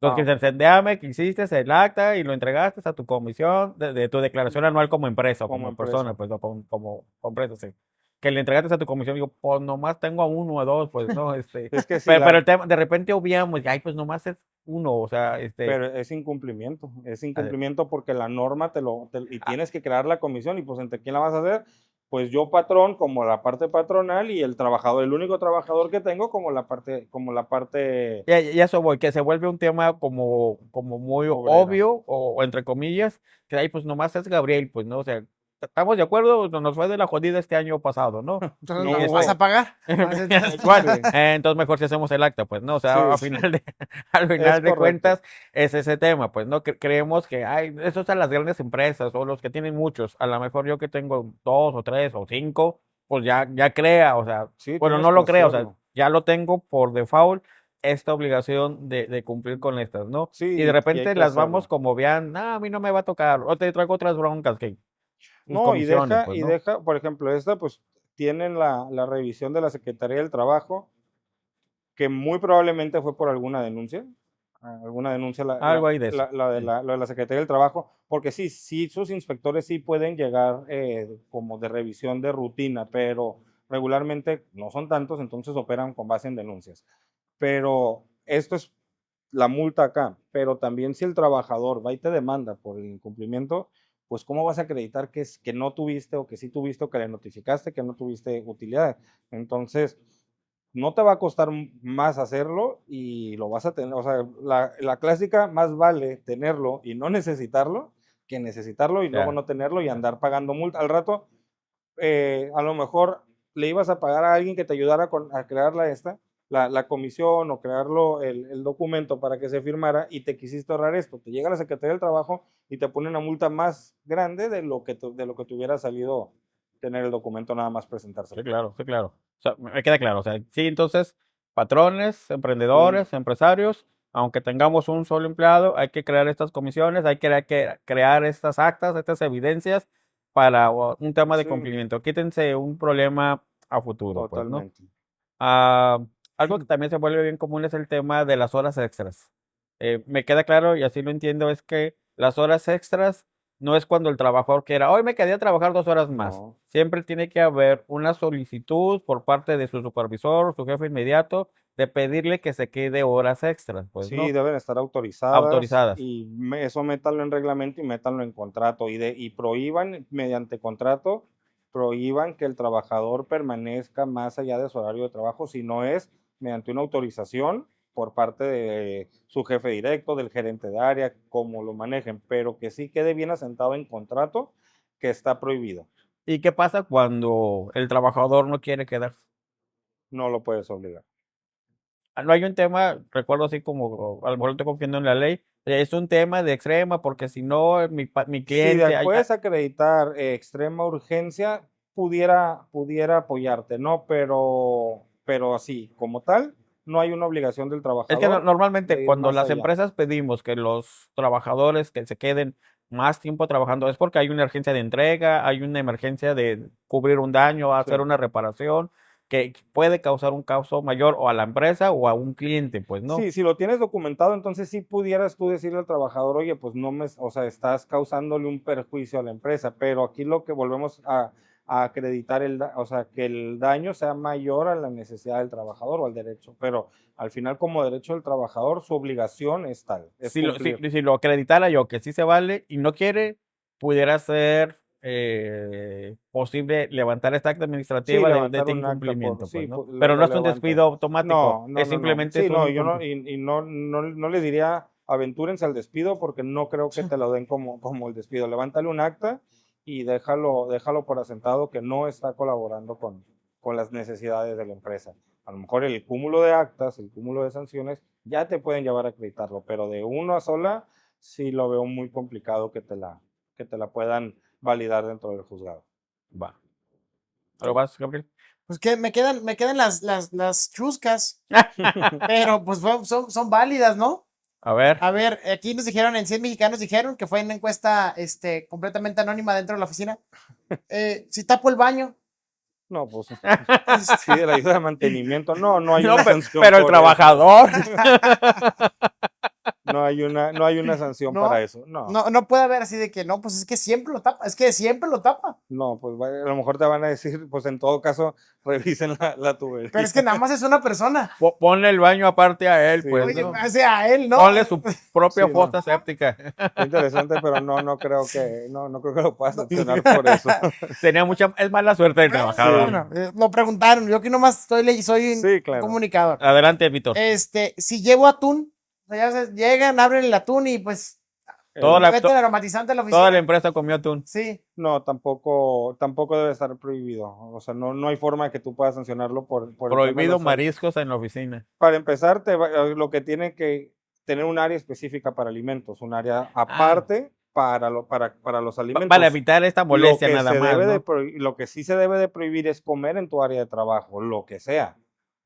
Entonces, que Ah, dicen: "Déjame que hiciste el acta y lo entregaste a tu comisión de tu declaración anual como empresa o como como persona", empresa. pues, no, como empresa, sí. Que le entregaste a tu comisión, digo, pues, nomás tengo a 1 o a 2, pues, ¿no? Es que si Pero la, el tema de repente obviamos, y, ay, pues, nomás es uno, o sea, Pero es a incumplimiento porque la norma y a tienes que crear la comisión y pues entre quién la vas a hacer, pues yo patrón como la parte patronal y el trabajador, el único trabajador que tengo como la parte y a eso voy, que se vuelve un tema como muy obrera. obvio, o entre comillas, que ahí, pues, nomás es Gabriel, pues, ¿no? O sea, ¿estamos de acuerdo? Nos fue de la jodida este año pasado, ¿no? Entonces No no lo vas a hubo, pagar. Igual, sí, entonces mejor si hacemos el acta, pues, ¿no? O sea, sí, a sí, final de al es final de correcto. cuentas es ese tema, pues, ¿no? Creemos que, ay, eso es a las grandes empresas o los que tienen muchos, a lo mejor yo que tengo 2 o 3 o 5 pues ya crea, o sea, Sí, bueno, tienes no que lo crea, o sea, hacerlo. ya lo tengo por default esta obligación de cumplir con estas, ¿no? Y de Sí, y hay repente que las vamos hacerlo. como vean, no, a mí no me va a tocar, o te traigo otras broncas que tus No, comisiones, pues, ¿no? por ejemplo, esta pues tienen la revisión de la Secretaría del Trabajo, que muy probablemente fue por alguna denuncia Algo ahí de eso. lo de la Secretaría del Trabajo, porque sí, sus inspectores sí pueden llegar como de revisión de rutina, pero regularmente no son tantos, entonces operan con base en denuncias. Pero esto es la multa acá, pero también si el trabajador va y te demanda por el incumplimiento, pues cómo vas a acreditar que no tuviste o que sí tuviste o que le notificaste que no tuviste utilidad. Entonces, no te va a costar más hacerlo y lo vas a tener, o sea, la clásica, más vale tenerlo y no necesitarlo que necesitarlo y luego Ya, no tenerlo y ya. andar pagando multa. Al rato, a lo mejor le ibas a pagar a alguien que te ayudara a crear la comisión o crearlo, el documento para que se firmara y te quisiste ahorrar esto. Te llega la Secretaría del Trabajo y te pone una multa más grande de lo que te hubiera salido tener el documento nada más presentárselo. Sí, claro, sí, claro. O sea, me queda claro. O sea, sí, entonces, patrones, Sí, emprendedores, empresarios, aunque tengamos un solo empleado, hay que crear estas comisiones, hay que crear estas actas, estas evidencias para un tema de sí, cumplimiento. Quítense un problema a futuro, pues, ¿no? totalmente. Ah, algo que también se vuelve bien común es el tema de las horas extras. Me queda claro y así lo entiendo, es que las horas extras no es cuando el trabajador quiera, hoy me quedé a trabajar 2 horas más. No. Siempre tiene que haber una solicitud por parte de su supervisor, su jefe inmediato, de pedirle que se quede horas extras, pues, Sí, ¿no? deben estar autorizadas Autorizadas. y eso métanlo en reglamento y métanlo en contrato y prohíban mediante contrato, prohíban que el trabajador permanezca más allá de su horario de trabajo si no es mediante una autorización por parte de su jefe directo, del gerente de área, como lo manejen, pero que sí quede bien asentado en contrato que está prohibido. ¿Y qué pasa cuando el trabajador no quiere quedarse? No lo puedes obligar. no hay un tema, recuerdo así como, a lo mejor estoy confiando en la ley, es un tema de extrema, porque si no, mi Si cliente, puedes acreditar extrema urgencia, pudiera apoyarte, ¿no? Pero así, como tal, no hay una obligación del es que trabajador normalmente de ir cuando más las allá. empresas pedimos que los trabajadores que se queden más tiempo trabajando es porque hay una urgencia de entrega, hay una emergencia de cubrir un daño, hacer Sí. una reparación que puede causar un caso mayor o a la empresa o a un cliente, pues no. Sí, si lo tienes documentado, entonces sí pudieras tú decirle al trabajador, oye, pues o sea, estás causándole un perjuicio a la empresa, pero aquí lo que volvemos a acreditar, o sea, que el daño sea mayor a la necesidad del trabajador o al derecho, pero al final como derecho del trabajador, su obligación es tal, es cumplir. Si lo acreditara yo que sí se vale y no quiere, pudiera ser posible levantar esta acta Sí, administrativa de levantar este un acta incumplimiento, sí, pues, ¿no? lo, Pero no lo es un levantan. despido automático, No, es no, no. simplemente Sí, es un no, yo no, incumplimiento. y no les diría aventúrense al despido porque no creo que te lo den como el despido. Levántale un acta y déjalo por asentado que no está colaborando con las necesidades de la empresa. A lo mejor el cúmulo de actas, el cúmulo de sanciones, ya te pueden llevar a acreditarlo, pero de una sola sí lo veo muy complicado que te la puedan validar dentro del juzgado. Va. ¿Algo más, Gabriel? Pues que me quedan las chuscas, pero pues son válidas, ¿no? A ver, A ver, aquí nos dijeron, en 100 mexicanos dijeron que fue una encuesta completamente anónima dentro de la oficina. Si tapo el baño, No, pues este, sí, de la ayuda de mantenimiento. No hay no, una sanción pero el por eso. trabajador, No hay una sanción no, para eso. No, no puede haber así de que no, pues es que siempre lo tapa, es que siempre lo tapa. no, pues a lo mejor te van a decir, pues en todo caso, revisen la tubería. Pero es que nada más es una persona. ponle el baño aparte a él, Sí, pues, Oye, ¿no? hace a él, ¿no? Ponle su propia Sí, no. fosa séptica. Está interesante, pero no creo que lo puedas sancionar por eso. Es mala suerte del trabajador. Bueno, lo preguntaron, yo aquí nomás soy un Sí, claro. comunicador. Adelante, Víctor. Si llevo atún, o sea, llegan, abren el atún y pues Toda la- meten el aromatizante a la oficina. Toda la empresa comió atún. Sí, No, tampoco debe estar prohibido. O sea, no hay forma de que tú puedas sancionarlo por el tema de Prohibido los- mariscos en la oficina. Para empezar, lo que tiene que tener un área específica para alimentos, un área aparte para los alimentos. Para evitar esta molestia Lo que nada se más, debe de ¿no? lo que sí se debe de prohibir es comer en tu área de trabajo, lo que sea.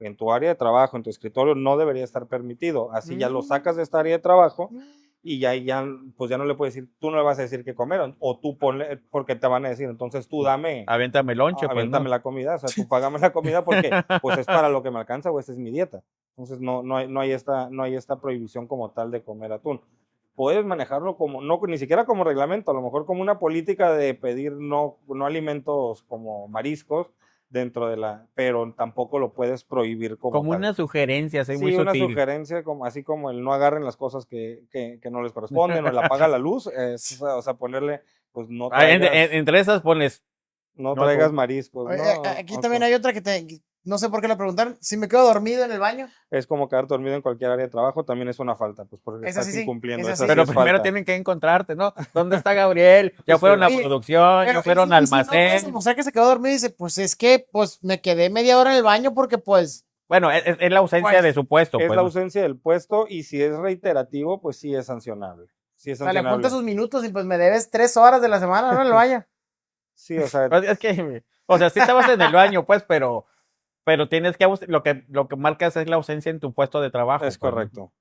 En tu área de trabajo, en tu escritorio, no debería estar permitido. Así ya lo sacas de esta área de trabajo y pues ya no le puedes decir, tú no le vas a decir qué comer, o tú ponle, porque te van a decir, entonces tú dame, Aviéntame el lonche, pues, avéntame ¿no? la comida, o sea, tú págame la comida porque pues es para lo que me alcanza o esta es mi dieta. Entonces no hay esta prohibición como tal de comer atún. Puedes manejarlo ni siquiera como reglamento, a lo mejor como una política de pedir no alimentos como mariscos pero tampoco lo puedes prohibir como Como tal. una sugerencia, así muy Sí, una sutil. sugerencia así como el no agarren las cosas que no les corresponden o el apaga la luz, o sea, ponerle, pues no traigas, Entre esas pones, no no, traigas tú. mariscos, Oye, ¿no? aquí Ok. también hay otra no sé por qué la preguntaron. Si me quedo dormido en el baño, Es como quedar dormido en cualquier área de trabajo, también es una falta, pues porque Esa estás sí, incumpliendo. esa Esa sí. sí Pero es primero falta. tienen que encontrarte, ¿no? ¿Dónde está Gabriel? Ya Sí. fueron a Oye, producción, pero ya fueron a y si no, pues, almacén. demostrar que se quedó dormido y dice, pues es que pues me quedé media hora en el baño porque pues Bueno, es la ausencia Pues, de su puesto, Es pues, la ¿no? ausencia del puesto y si es reiterativo, pues sí es sancionable. Sí es o sea, le sancionable. junta sus minutos y pues me debes 3 horas de la semana, ¿no? En el baño. Sí, o sea, Pues, es que, o sea, sí estabas en el baño, pues, pero tienes que, lo que marcas es la ausencia en tu puesto de trabajo. es pues, ¿no? correcto.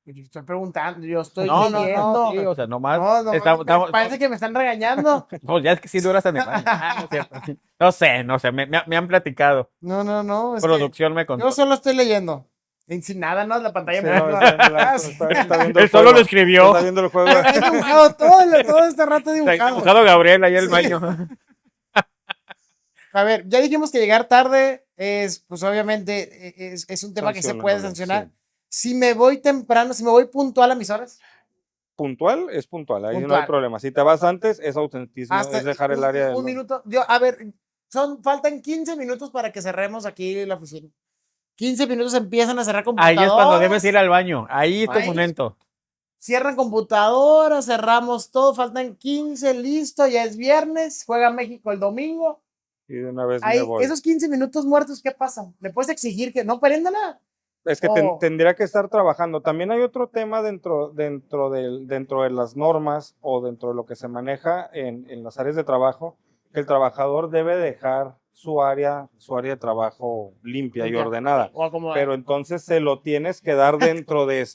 Yo estoy preguntando, yo estoy No, leyendo. sí, o sea, nomás. No, estamos- parece que me están regañando. pues ya es que sí duras en el baño. No es cierto. No sé, me han platicado. No, es que Producción me contó. yo solo estoy leyendo. Sin nada, ¿no? La pantalla Sí, me no, está viendo Él el solo juego. lo escribió. Está viendo el juego. He dibujado todo este rato he dibujado. Dibujado Gabriel ahí en el baño. A ver, ya dijimos que llegar tarde pues obviamente es un tema que se puede sancionar. Sí. Si me voy temprano, si me voy puntual a mis horas, Puntual es puntual, ahí no Puntual. hay problema. Si te vas antes, es ausentismo, es dejar el área un minuto. A ver, faltan 15 minutos para que cerremos aquí la oficina. 15 minutos empiezan a cerrar computadoras. Ahí es cuando debes ir al baño. Ahí es tu Ahí. momento. Cierran computadoras, cerramos todo, faltan 15, listo, ya es viernes, juega México el domingo. y de una vez Ahí, me voy. esos 15 minutos muertos, ¿qué pasa? ¿Le puedes exigir que no préndala? Es que Oh. tendría que estar trabajando. También hay otro tema dentro de las normas o dentro de lo que se maneja en las áreas de trabajo, que el trabajador debe dejar su área de trabajo limpia y Limpia. ordenada. O acomodar. Pero entonces se lo tienes que dar dentro de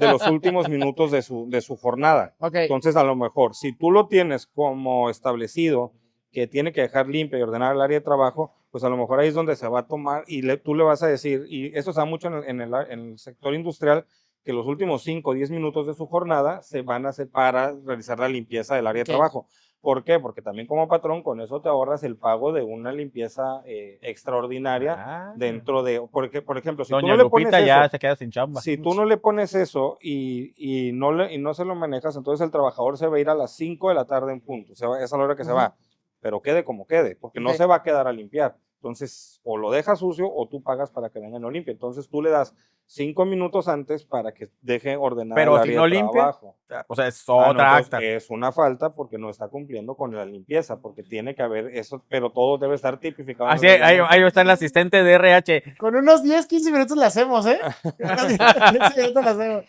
los últimos minutos de su jornada. Ok. Entonces, a lo mejor, si tú lo tienes como establecido que tiene que dejar limpia y ordenar el área de trabajo, pues a lo mejor ahí es donde se va a tomar y tú le vas a decir, y eso se da mucho en el sector industrial, que los últimos 5 o 10 minutos de su jornada se van a hacer para realizar la limpieza del área Ok. de trabajo. ¿Por qué? Porque también como patrón con eso te ahorras el pago de una limpieza extraordinaria dentro de, porque, por ejemplo, si tú Doña no le pones Lupita ya eso, se queda sin chamba. si tú no le pones eso y no se lo manejas, entonces el trabajador se va a ir a las 5 de la tarde en punto, esa es la hora que se va, pero quede como quede, porque no Ok. se va a quedar a limpiar. Entonces, o lo dejas sucio o tú pagas para que vengan y lo limpie. Entonces, tú le das 5 minutos antes para que deje ordenada el Pero si área no de limpia, trabajo. o sea, es No, otra entonces acta. es una falta porque no está cumpliendo con la limpieza, porque tiene que haber eso, pero todo debe estar tipificado en el Así, ahí reglamento. está el asistente de RH. Con unos 10, 15 minutos la hacemos, ¿eh? Con unos 10, 15 minutos la hacemos.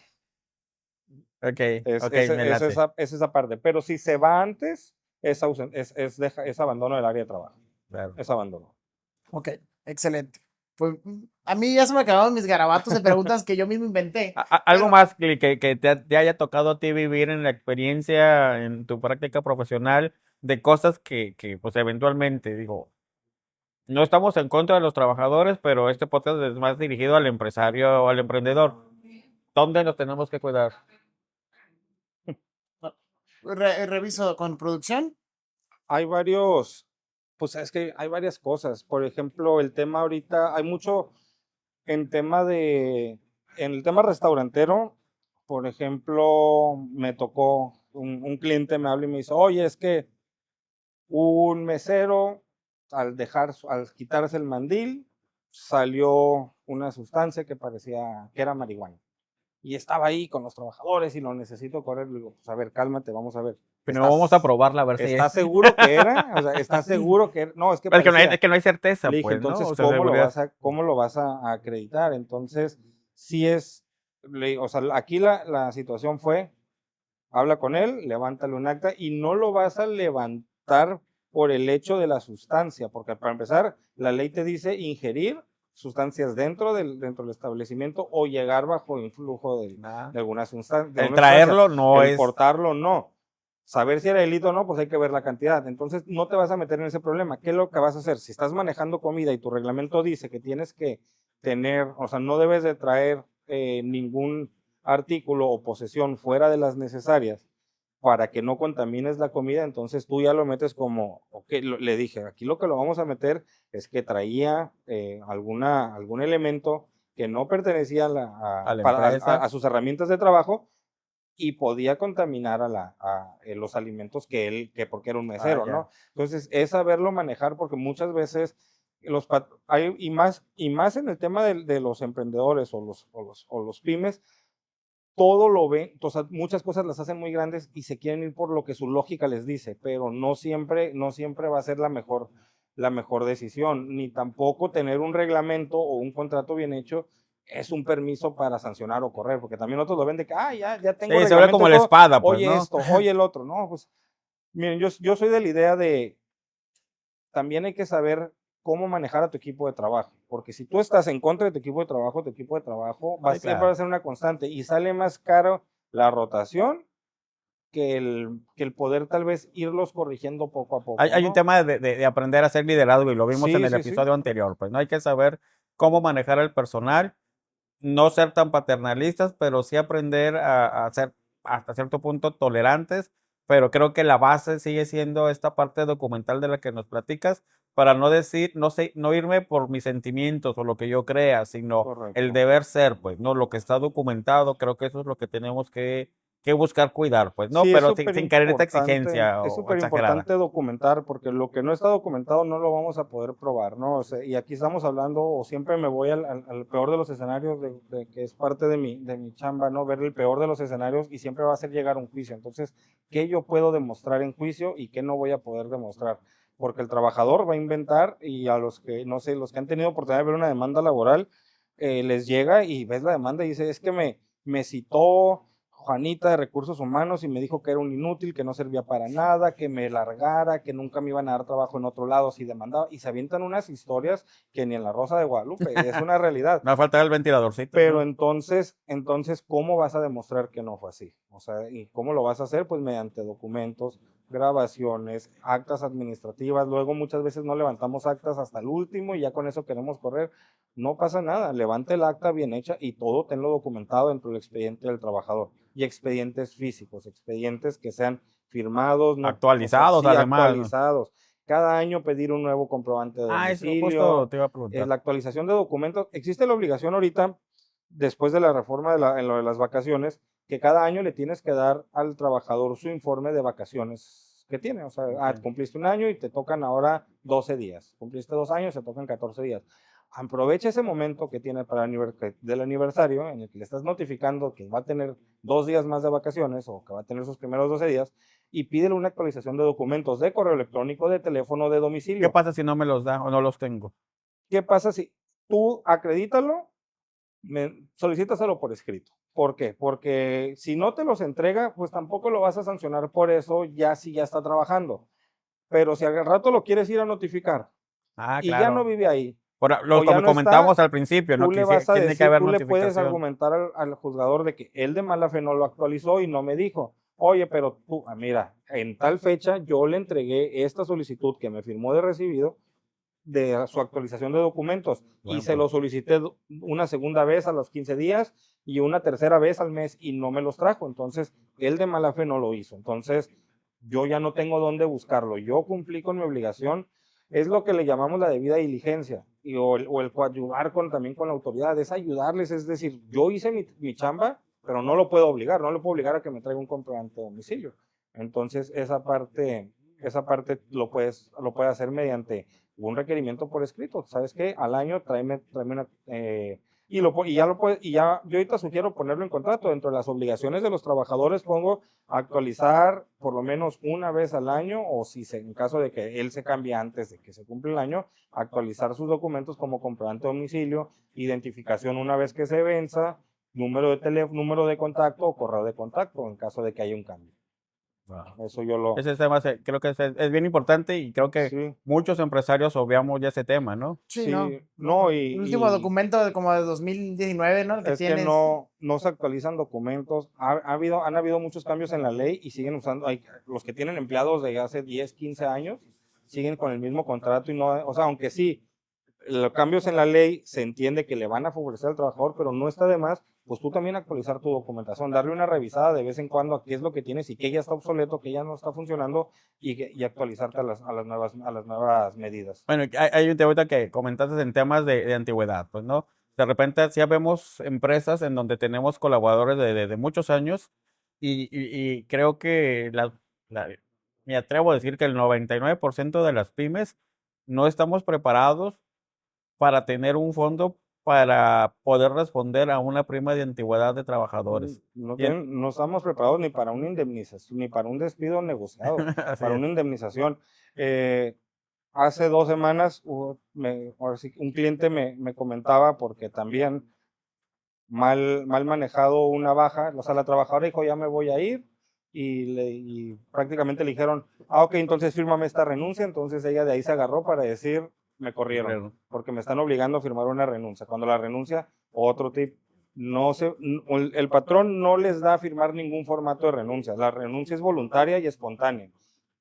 Ok, Es, ok, es- me es late. esa parte. Pero si se va antes, es abandono del área de trabajo. Claro. Es abandono. Ok, excelente. Pues a mí ya se me acabaron mis garabatos de preguntas que yo mismo inventé. Algo Pero- más que te haya tocado a ti vivir en la experiencia, en tu práctica profesional, de cosas que pues eventualmente, digo, no estamos en contra de los trabajadores, pero este podcast es más dirigido al empresario o al emprendedor. ¿Dónde nos tenemos que cuidar? Reviso con producción. Hay varios, pues es que hay varias cosas. Por ejemplo, el tema ahorita, hay mucho en en el tema restaurantero, por ejemplo, me tocó un cliente me habla y me dice, oye, es que un mesero al quitarse el mandil, salió una sustancia que parecía que era marihuana. Y estaba ahí con los trabajadores y lo necesito correr. Le digo, pues a ver, cálmate, vamos a ver. Pero vamos a probarla a ver si ¿Estás es. seguro que era? O sea, ¿estás seguro que era? No, es que Es que no hay, parecía. es que no hay certeza, Le dije, pues, ¿no? entonces, O sea, ¿cómo lo seguridad. vas a acreditar? Entonces, sí es, o sea, aquí la situación fue, habla con él, levántale un acta y no lo vas a levantar por el hecho de la sustancia, porque para empezar, la ley te dice ingerir sustancias dentro del establecimiento o llegar bajo influjo de alguna sustancia. El traerlo no el es. portarlo no. Saber si era delito o no, pues hay que ver la cantidad. Entonces, no te vas a meter en ese problema. ¿Qué es lo que vas a hacer? Si estás manejando comida y tu reglamento dice que tienes que tener, o sea, no debes de traer ningún artículo o posesión fuera de las necesarias para que no contamines la comida, entonces tú ya lo metes como, ok, le dije, aquí lo que lo vamos a meter es que traía algún elemento que no pertenecía A la empresa. a sus herramientas de trabajo y podía contaminar los alimentos porque era un mesero, ya. ¿no? Entonces, es saberlo manejar porque muchas veces y más en el tema de los emprendedores o los pymes, todo lo ven, o sea, muchas cosas las hacen muy grandes y se quieren ir por lo que su lógica les dice, pero no siempre va a ser la mejor decisión, ni tampoco tener un reglamento o un contrato bien hecho es un permiso para sancionar o correr, porque también otros lo ven de que, ya tengo Sí, se ve como la todo, espada, pues, oye ¿no? esto, oye el otro, no, pues, miren, yo soy de la idea de, también hay que saber cómo manejar a tu equipo de trabajo, porque si tú estás en contra de tu equipo de trabajo Sí, siempre va claro. a ser una constante y sale más caro la rotación que el poder tal vez irlos corrigiendo poco a poco. Hay un ¿no? tema de aprender a ser liderazgo y lo vimos Sí, en el sí, episodio anterior. Pues no hay que saber cómo manejar el personal, no ser tan paternalistas, pero sí aprender a ser hasta cierto punto tolerantes. Pero creo que la base sigue siendo esta parte documental de la que nos platicas, para no decir, no sé, no irme por mis sentimientos o lo que yo crea, sino Correcto. el deber ser, pues, ¿no? Lo que está documentado, creo que eso es lo que tenemos que buscar cuidar, pues, ¿no? Sí, Pero sin caer en esta superimportante, exigencia es o súper exagerada. importante documentar, porque lo que no está documentado no lo vamos a poder probar, ¿no? O sea, y aquí estamos hablando, o siempre me voy al peor de los escenarios, que es parte de mi chamba, ¿no? Ver el peor de los escenarios y siempre va a ser llegar a un juicio. Entonces, ¿qué yo puedo demostrar en juicio y qué no voy a poder demostrar? Porque el trabajador va a inventar y a los que, no sé, los que han tenido oportunidad de ver una demanda laboral, les llega y ves la demanda y dice, es que me citó Juanita de Recursos Humanos y me dijo que era un inútil, que no servía para nada, que me largara, que nunca me iban a dar trabajo en otro lado si demandaba. Y se avientan unas historias que ni en la Rosa de Guadalupe, es una realidad. Me va a faltar el ventiladorcito. Pero ¿no? entonces, ¿cómo vas a demostrar que no fue así? O sea, ¿y cómo lo vas a hacer? Pues mediante documentos, grabaciones, actas administrativas. Luego muchas veces no levantamos actas hasta el último y ya con eso queremos correr. No pasa nada, levanta el acta bien hecha y todo tenlo documentado dentro del expediente del trabajador. Y expedientes físicos, expedientes que sean firmados, no, Actualizados, o sea, sí, además. ¿no? actualizados. Cada año pedir un nuevo comprobante de Eso domicilio. justo te iba a preguntar. La actualización de documentos. Existe la obligación ahorita, después de la reforma en lo de las vacaciones, que cada año le tienes que dar al trabajador su informe de vacaciones que tiene. O sea, cumpliste un año y te tocan ahora 12 días. Cumpliste 2 años, te tocan 14 días. Aprovecha ese momento que tiene para del aniversario, en el que le estás notificando que va a tener 2 días más de vacaciones o que va a tener sus primeros 12 días, y pídele una actualización de documentos de correo electrónico, de teléfono, de domicilio. ¿Qué pasa si no me los da o no los tengo? ¿Qué pasa si tú acredítalo, solicítaselo por escrito? ¿Por qué? Porque si no te los entrega, pues tampoco lo vas a sancionar por eso, ya si ya está trabajando. Pero si al rato lo quieres ir a notificar y ya no vive ahí, lo ya no comentamos está, al principio, ¿no? tú le vas a Tiene que decir, haber tú le puedes notificación. argumentar al juzgador de que él de mala fe no lo actualizó y no me dijo, oye, pero tú, mira, en tal fecha yo le entregué esta solicitud que me firmó de recibido de su actualización de documentos y se lo solicité una segunda vez a los 15 días y una tercera vez al mes y no me los trajo. Entonces, él de mala fe no lo hizo. Entonces, yo ya no tengo dónde buscarlo. Yo cumplí con mi obligación. Es lo que le llamamos la debida diligencia o el coadyuvar también con la autoridad. Es ayudarles, es decir, yo hice mi chamba, pero no lo puedo obligar. No lo puedo obligar a que me traiga un comprobante de domicilio. Entonces, esa parte lo puedes hacer mediante un requerimiento por escrito. ¿Sabes qué? Al año tráeme una... yo ahorita sugiero ponerlo en contrato. Dentro de las obligaciones de los trabajadores pongo actualizar por lo menos una vez al año, o si en caso de que él se cambie antes de que se cumpla el año, actualizar sus documentos como comprobante de domicilio, identificación una vez que se venza, número de teléfono, número de contacto o correo de contacto en caso de que haya un cambio. Wow. Eso yo lo... Ese tema creo que es bien importante y creo que Sí. muchos empresarios obviamos ya ese tema, ¿no? Sí, Sí, no. y... El último documento como de 2019, ¿no? El que es tienes. que no se actualizan documentos. Han habido muchos cambios en la ley y siguen usando, los que tienen empleados de hace 10, 15 años, siguen con el mismo contrato y no, o sea, aunque sí, los cambios en la ley se entiende que le van a favorecer al trabajador, pero no está de más, pues tú también actualizar tu documentación, darle una revisada de vez en cuando a qué es lo que tienes y qué ya está obsoleto, que ya no está funcionando y actualizarte a las nuevas medidas. Bueno, hay un tema ahorita que comentaste en temas de antigüedad, pues, ¿no? De repente ya vemos empresas en donde tenemos colaboradores de muchos años y creo que me atrevo a decir que el 99% de las pymes no estamos preparados para tener un fondo para poder responder a una prima de antigüedad de trabajadores. No estamos preparados ni para una indemnización, ni para un despido negociado, para una indemnización. Hace 2 semanas un cliente me comentaba, porque también mal manejado una baja, o sea, la trabajadora dijo, ya me voy a ir, y prácticamente le dijeron, ok, entonces fírmame esta renuncia. Entonces ella de ahí se agarró para decir, me corrieron, porque me están obligando a firmar una renuncia. Cuando la renuncia, otro tip, el patrón no les da a firmar ningún formato de renuncia. La renuncia es voluntaria y espontánea.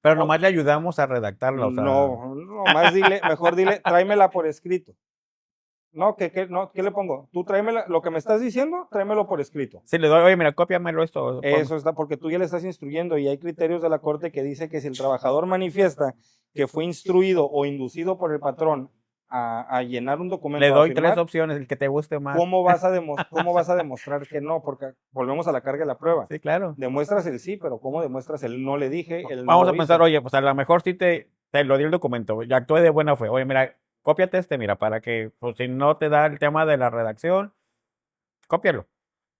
Pero nomás le ayudamos a redactarla. O sea... No, nomás mejor dile, tráemela por escrito. No, ¿qué le pongo? Tú tráemela, lo que me estás diciendo, tráemelo por escrito. Sí, le doy, oye, mira, cópiamelo esto. Eso está, porque tú ya le estás instruyendo y hay criterios de la corte que dice que si el trabajador manifiesta que fue instruido o inducido por el patrón a llenar un documento, le doy 3 opciones, el que te guste más. ¿Cómo vas a demostrar que no? Porque volvemos a la carga de la prueba. Sí, claro. Demuestras el sí, pero ¿cómo demuestras el no le dije? Vamos a pensar, oye, pues a lo mejor sí te lo di el documento, ya actué de buena fe. Oye, mira, cópiate mira, para que, pues, si no te da el tema de la redacción, cópialo.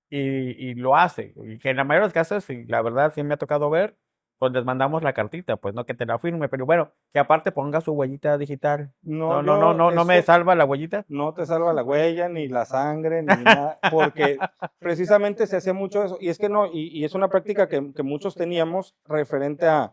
Y lo hace. Y que en la mayoría de los casos, y la verdad sí me ha tocado ver, pues les mandamos la cartita, pues no que te la firme, pero bueno, que aparte ponga su huellita digital. No me salva la huellita. No te salva la huella, ni la sangre, ni nada, porque precisamente se hacía mucho eso. Y es que no, y es una práctica que muchos teníamos referente a,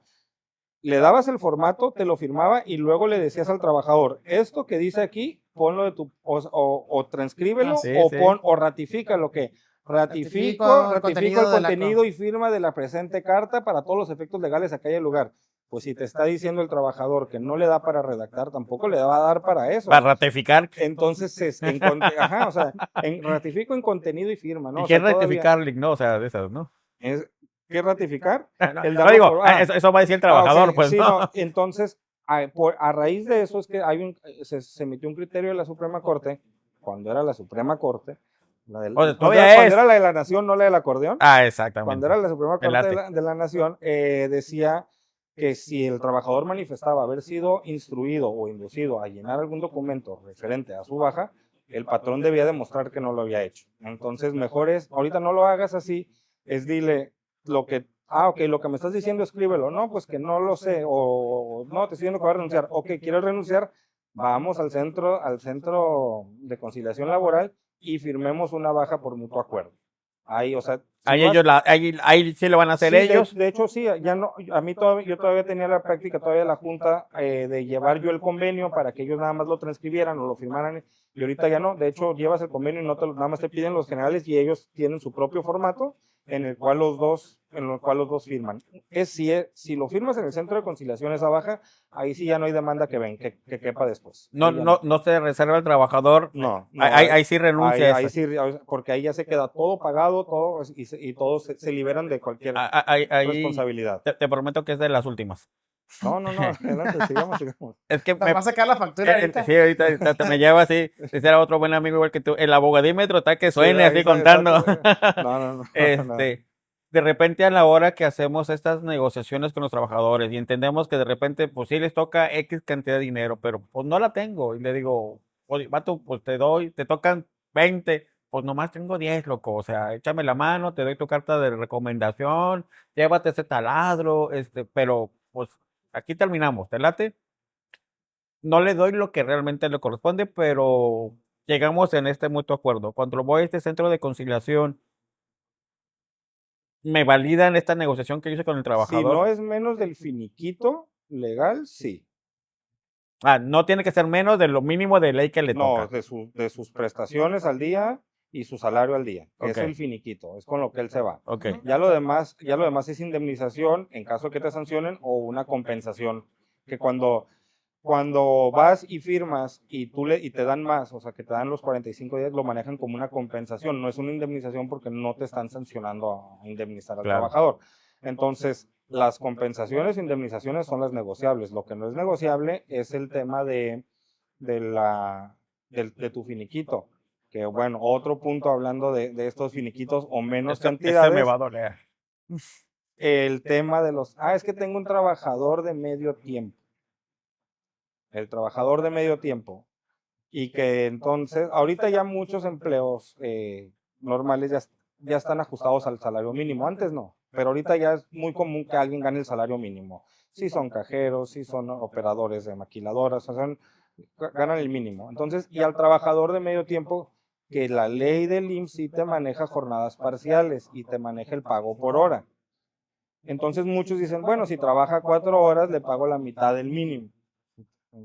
le dabas el formato, te lo firmaba y luego le decías al trabajador, esto que dice aquí, ponlo de tu, o transcríbelo, Sí, o sí. o ratifica lo que ratifico el contenido y firma de la presente carta para todos los efectos legales a aquel lugar. Pues si te está diciendo el trabajador que no le da para redactar, tampoco le va a dar para eso. Para ratificar. Entonces, ratifico en contenido y firma, ¿no? ¿Y O qué sea, es ratificar, Lick? No, o sea, de esas, ¿no? ¿Qué ratificar? El no digo, eso va a decir el trabajador, sí, pues, sí, ¿no? no. Entonces, a raíz de eso es que se emitió un criterio de la Suprema Corte, cuando era la Suprema Corte, cuando era la de la Nación, no la del acordeón. Ah, exactamente. Cuando era la Suprema Corte de la Nación, decía que si el trabajador manifestaba haber sido instruido o inducido a llenar algún documento referente a su baja, el patrón debía demostrar que no lo había hecho. Entonces, mejor es, ahorita no lo hagas así, es dile lo que, lo que me estás diciendo, escríbelo. No, pues que no lo sé, o no, te estoy diciendo que voy a renunciar. Ok, ¿quieres renunciar? Vamos al centro de conciliación laboral y firmemos una baja por mutuo acuerdo. Ahí, o sea, ahí sí lo van a hacer ellos. De hecho, sí, ya no, yo todavía tenía la práctica, todavía la junta, de llevar yo el convenio para que ellos nada más lo transcribieran o lo firmaran, y ahorita ya no. De hecho, llevas el convenio y nada más te piden los generales y ellos tienen su propio formato en el cual los dos firman. Si lo firmas en el centro de conciliación esa baja, ahí sí ya no hay demanda que quepa después. No se reserva el trabajador. No, ahí sí renuncia. Ahí sí, porque ahí ya se queda todo pagado, todo, y todos se liberan de cualquier responsabilidad. Te prometo que es de las últimas. No, adelante, sigamos. Es que me va a sacar la factura ahorita. Sí, ahorita te me lleva así. Ese era otro buen amigo igual que tú. El abogadímetro está que suene así contando. No. De repente a la hora que hacemos estas negociaciones con los trabajadores y entendemos que de repente pues sí les toca X cantidad de dinero, pero pues no la tengo. Y le digo, oye, vato, pues te tocan 20, pues nomás tengo 10, loco. O sea, échame la mano, te doy tu carta de recomendación, llévate ese taladro, pero pues aquí terminamos, ¿te late? No le doy lo que realmente le corresponde, pero llegamos en este mutuo acuerdo. Cuando voy a este centro de conciliación, ¿me validan esta negociación que hice con el trabajador? Si no es menos del finiquito legal, sí. No tiene que ser menos de lo mínimo de ley que le toca. No, de sus prestaciones al día y su salario al día. Okay. Es el finiquito, es con lo que él se va. Okay. Ya lo demás es indemnización en caso de que te sancionen o una compensación. Que cuando vas y firmas y te dan más, o sea, que te dan los 45 días, lo manejan como una compensación. No es una indemnización porque no te están sancionando a indemnizar al trabajador. Entonces, las compensaciones e indemnizaciones son las negociables. Lo que no es negociable es el tema de tu finiquito. Que bueno, otro punto hablando de estos finiquitos o menos cantidades. Me va a doler. El tema de es que tengo un trabajador de medio tiempo. El trabajador de medio tiempo. Y que entonces, ahorita ya muchos empleos normales ya están ajustados al salario mínimo. Antes no, pero ahorita ya es muy común que alguien gane el salario mínimo. Si son cajeros, si son operadores de maquiladoras, ganan el mínimo. Entonces, y al trabajador de medio tiempo, que la ley del IMSS sí te maneja jornadas parciales y te maneja el pago por hora. Entonces muchos dicen, bueno, si trabaja 4 horas, le pago la mitad del mínimo.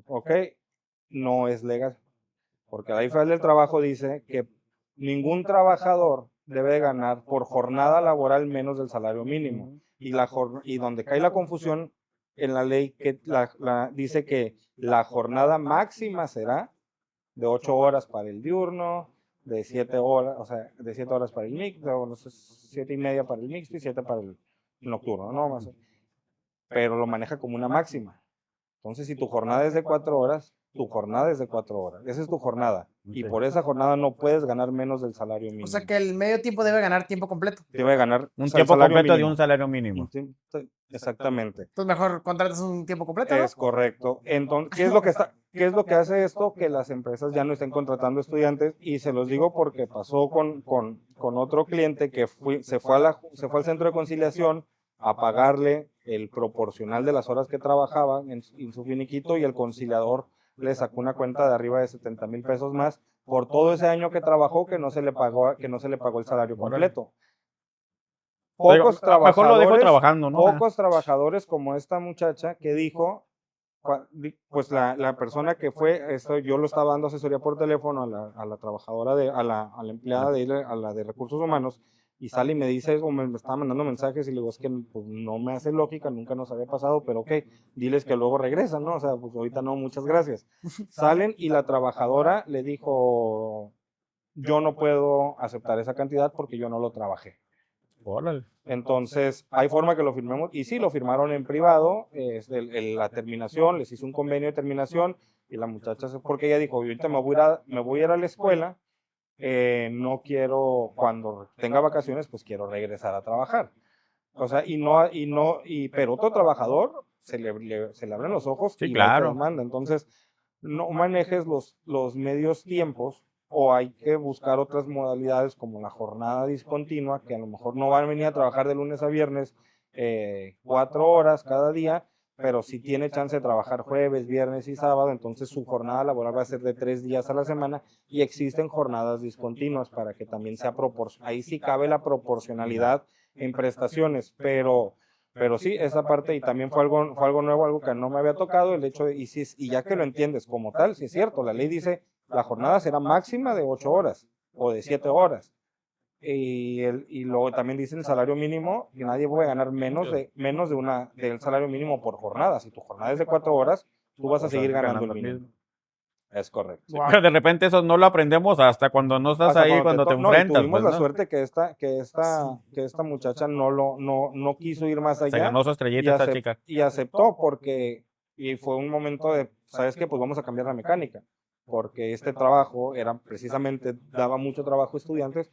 Ok, no es legal, porque la Ley Federal del Trabajo dice que ningún trabajador debe ganar por jornada laboral menos del salario mínimo. Y donde cae la confusión en la ley, que dice que la jornada máxima será de 8 horas para el diurno, de 7 horas, o sea, de 7 horas para el mixto, no sé, 7 y media para el mixto y 7 para el nocturno, ¿no? Más, pero lo maneja como una máxima. Entonces, si tu jornada es de 4 horas, tu jornada es de 4 horas. Esa es tu jornada. Okay. Y por esa jornada no puedes ganar menos del salario mínimo. O sea que el medio tiempo debe ganar tiempo completo. Debe ganar un tiempo completo de un salario mínimo. Exactamente. Entonces mejor contratas un tiempo completo, ¿no? Es correcto. Entonces, ¿qué es lo que hace esto? Que las empresas ya no estén contratando estudiantes, y se los digo porque pasó con otro cliente que se fue al centro de conciliación a pagarle el proporcional de las horas que trabajaba en su finiquito, y el conciliador le sacó una cuenta de arriba de 70,000 pesos más por todo ese año que trabajó, que no se le pagó el salario completo. Pocos mejor lo dejo trabajadores, trabajando, ¿no? pocos trabajadores como esta muchacha que dijo, pues la persona que fue, esto yo lo estaba dando asesoría por teléfono a la trabajadora, a la empleada a la de recursos humanos, y sale y me dice eso, me estaba mandando mensajes, y le digo, es que pues, no me hace lógica, nunca nos había pasado, pero ok, diles que luego regresan, ¿no? O sea, pues ahorita no, muchas gracias. Salen y la trabajadora le dijo, yo no puedo aceptar esa cantidad porque yo no lo trabajé. Órale. Entonces, hay forma que lo firmemos, y sí, lo firmaron en privado, la terminación, les hizo un convenio de terminación, y la muchacha, porque ella dijo, ahorita me voy a ir a la escuela, no quiero, cuando tenga vacaciones, pues quiero regresar a trabajar. O sea, pero otro trabajador se le abren los ojos, Sí, y claro. va y te demanda. Entonces, no manejes los medios tiempos, o hay que buscar otras modalidades como la jornada discontinua, que a lo mejor no van a venir a trabajar de lunes a viernes 4 horas cada día, pero si tiene chance de trabajar jueves, viernes y sábado, entonces su jornada laboral va a ser de 3 días a la semana, y existen jornadas discontinuas para que también sea proporcional. Ahí sí cabe la proporcionalidad en prestaciones, pero sí, esa parte, y también fue algo nuevo, algo que no me había tocado, el hecho de, y ya que lo entiendes como tal, sí es cierto, la ley dice, la jornada será máxima de 8 horas o de 7 horas. Y luego también dice el salario mínimo, que nadie puede ganar menos del salario mínimo por jornada. Si tu jornada es de 4 horas, tú vas a seguir ganando el mínimo. Es correcto. Sí, pero de repente eso no lo aprendemos hasta cuando no estás ahí, cuando te No, y enfrentas. tuvimos Pues, la ¿no? suerte que esta muchacha no quiso ir más Se allá, ganó su estrellita esta chica. y aceptó, y fue un momento de, ¿sabes qué? Pues vamos a cambiar la mecánica, porque este trabajo daba mucho trabajo a estudiantes,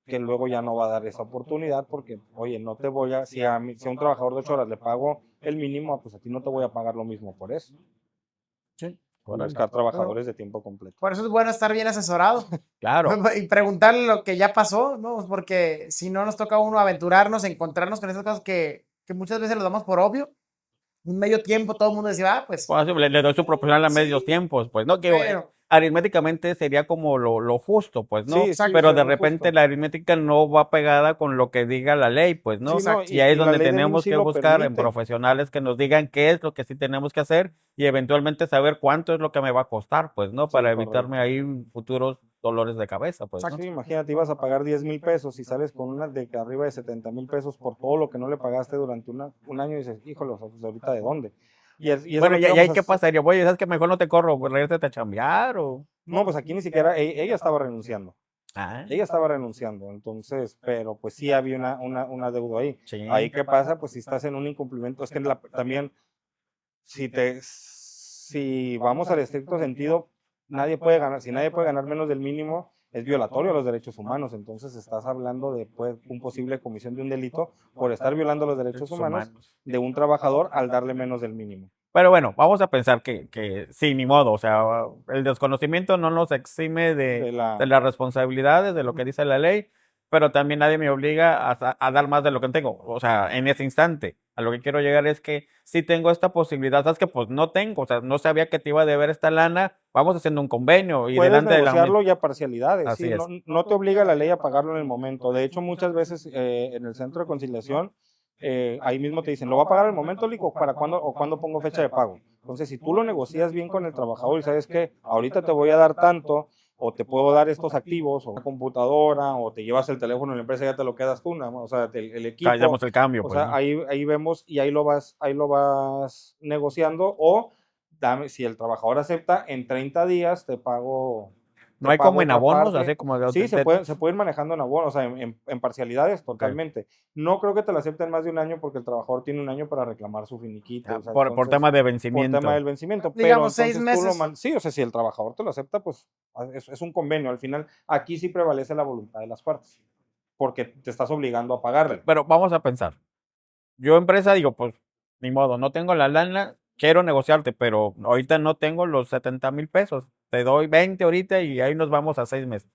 que luego ya no va a dar esa oportunidad, porque, oye, no te voy a, si a un trabajador de 8 horas le pago el mínimo, pues a ti no te voy a pagar lo mismo por eso. Sí. Buscar trabajadores de tiempo completo. Por eso es bueno estar bien asesorado. Claro. Y preguntarle lo que ya pasó, ¿no? Porque si no nos toca a uno aventurarnos, encontrarnos con esas cosas que muchas veces lo damos por obvio. Un medio tiempo todo el mundo decía, pues. Pues, le doy su proporcional a medios tiempos, pues, ¿no? Que Pero- aritméticamente sería como lo justo, pues, ¿no? Sí, Pero sí, de muy repente justo. la aritmética no va pegada con lo que diga la ley, pues, ¿no? Sí, no, Y ahí es la donde ley del tenemos IMSS sí que lo buscar en permite. profesionales que nos digan qué es lo que sí tenemos que hacer y eventualmente saber cuánto es lo que me va a costar, pues, ¿no? Sí, Para correcto. evitarme ahí futuros dolores de cabeza, pues, ¿no? Sí, imagínate, ibas a pagar 10,000 pesos y sales con una de que arriba de 70,000 pesos por todo lo que no le pagaste durante un año, y dices, híjole, pues ahorita de dónde. Y eso Bueno, es ¿y lo que ahí íbamos qué pasaría? Oye, ¿sabes que mejor no te corro? Pues regresate a chambear o... No, pues aquí ni siquiera, ella estaba renunciando. Ah, Ella estaba renunciando, entonces, pero pues sí había una deuda ahí. sí. Ahí, ¿qué pasa? Pues si estás en un incumplimiento, es que también, si vamos al estricto sentido, si nadie puede ganar menos del mínimo, es violatorio a los derechos humanos. Entonces estás hablando de un posible comisión de un delito por estar violando los derechos humanos de un trabajador al darle menos del mínimo. Pero bueno, vamos a pensar que sí, ni modo, o sea, el desconocimiento no nos exime de las responsabilidades, de lo que dice la ley, pero también nadie me obliga a dar más de lo que tengo, o sea, en ese instante. A lo que quiero llegar es que si tengo esta posibilidad, sabes que pues no tengo, o sea, no sabía que te iba a deber esta lana, vamos haciendo un convenio y Puedes delante de la negociarlo y a parcialidades, Así sí, es. no te obliga la ley a pagarlo en el momento. De hecho, muchas veces en el centro de conciliación, ahí mismo te dicen, ¿lo va a pagar al momento, Lico? ¿Para cuándo o cuándo pongo fecha de pago? Entonces, si tú lo negocias bien con el trabajador y sabes que ahorita te voy a dar tanto, o te puedo dar estos activos, o una computadora, o te llevas el teléfono en la empresa y ya te lo quedas tú, o sea, el equipo. Callamos el cambio, O pues, sea, ¿no? ahí vemos y ahí lo vas negociando, o si el trabajador acepta, en 30 días te pago. No hay como en otra abonos, parte. así como de Sí, se puede ir manejando en abonos, o sea, en parcialidades totalmente. No creo que te lo acepten más de un año, porque el trabajador tiene un año para reclamar su finiquito. O sea, por entonces, tema de por vencimiento. tema del vencimiento. Digamos, pero 6 entonces meses. sí, o sea, si el trabajador te lo acepta, pues es un convenio. Al final, aquí sí prevalece la voluntad de las partes, porque te estás obligando a pagarle. Pero vamos a pensar. Yo empresa digo, pues, ni modo, no tengo la lana, quiero negociarte, pero ahorita no tengo los 70,000 pesos. Te doy 20 ahorita y ahí nos vamos a 6 meses.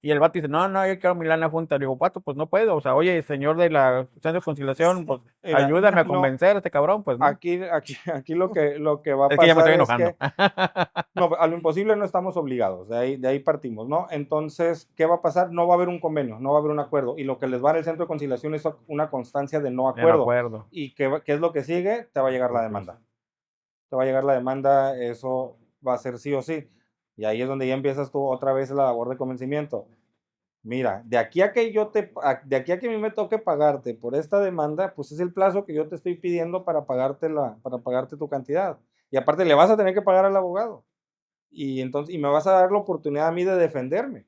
Y el vato dice, no, yo quiero mi lana junta. Le digo, pato, pues no puedo. O sea, oye, señor de la centro de conciliación, pues Mira, ayúdame a no, convencer a este cabrón, pues no. aquí lo que va a Es que ya me pasar estoy es enojando. que no, a lo imposible no estamos obligados, de ahí partimos, ¿no? Entonces, ¿qué va a pasar? No va a haber un convenio, no va a haber un acuerdo, y lo que les va a dar el centro de conciliación es una constancia de no Ya no acuerdo. acuerdo. ¿Y qué es lo que sigue? Te va a llegar la demanda. Te va a llegar la demanda, eso va a ser sí o sí. Y ahí es donde ya empiezas tú otra vez la labor de convencimiento. Mira, de aquí a que a mí me toque pagarte por esta demanda, pues es el plazo que yo te estoy pidiendo para pagarte tu cantidad. Y aparte le vas a tener que pagar al abogado. Y me vas a dar la oportunidad a mí de defenderme.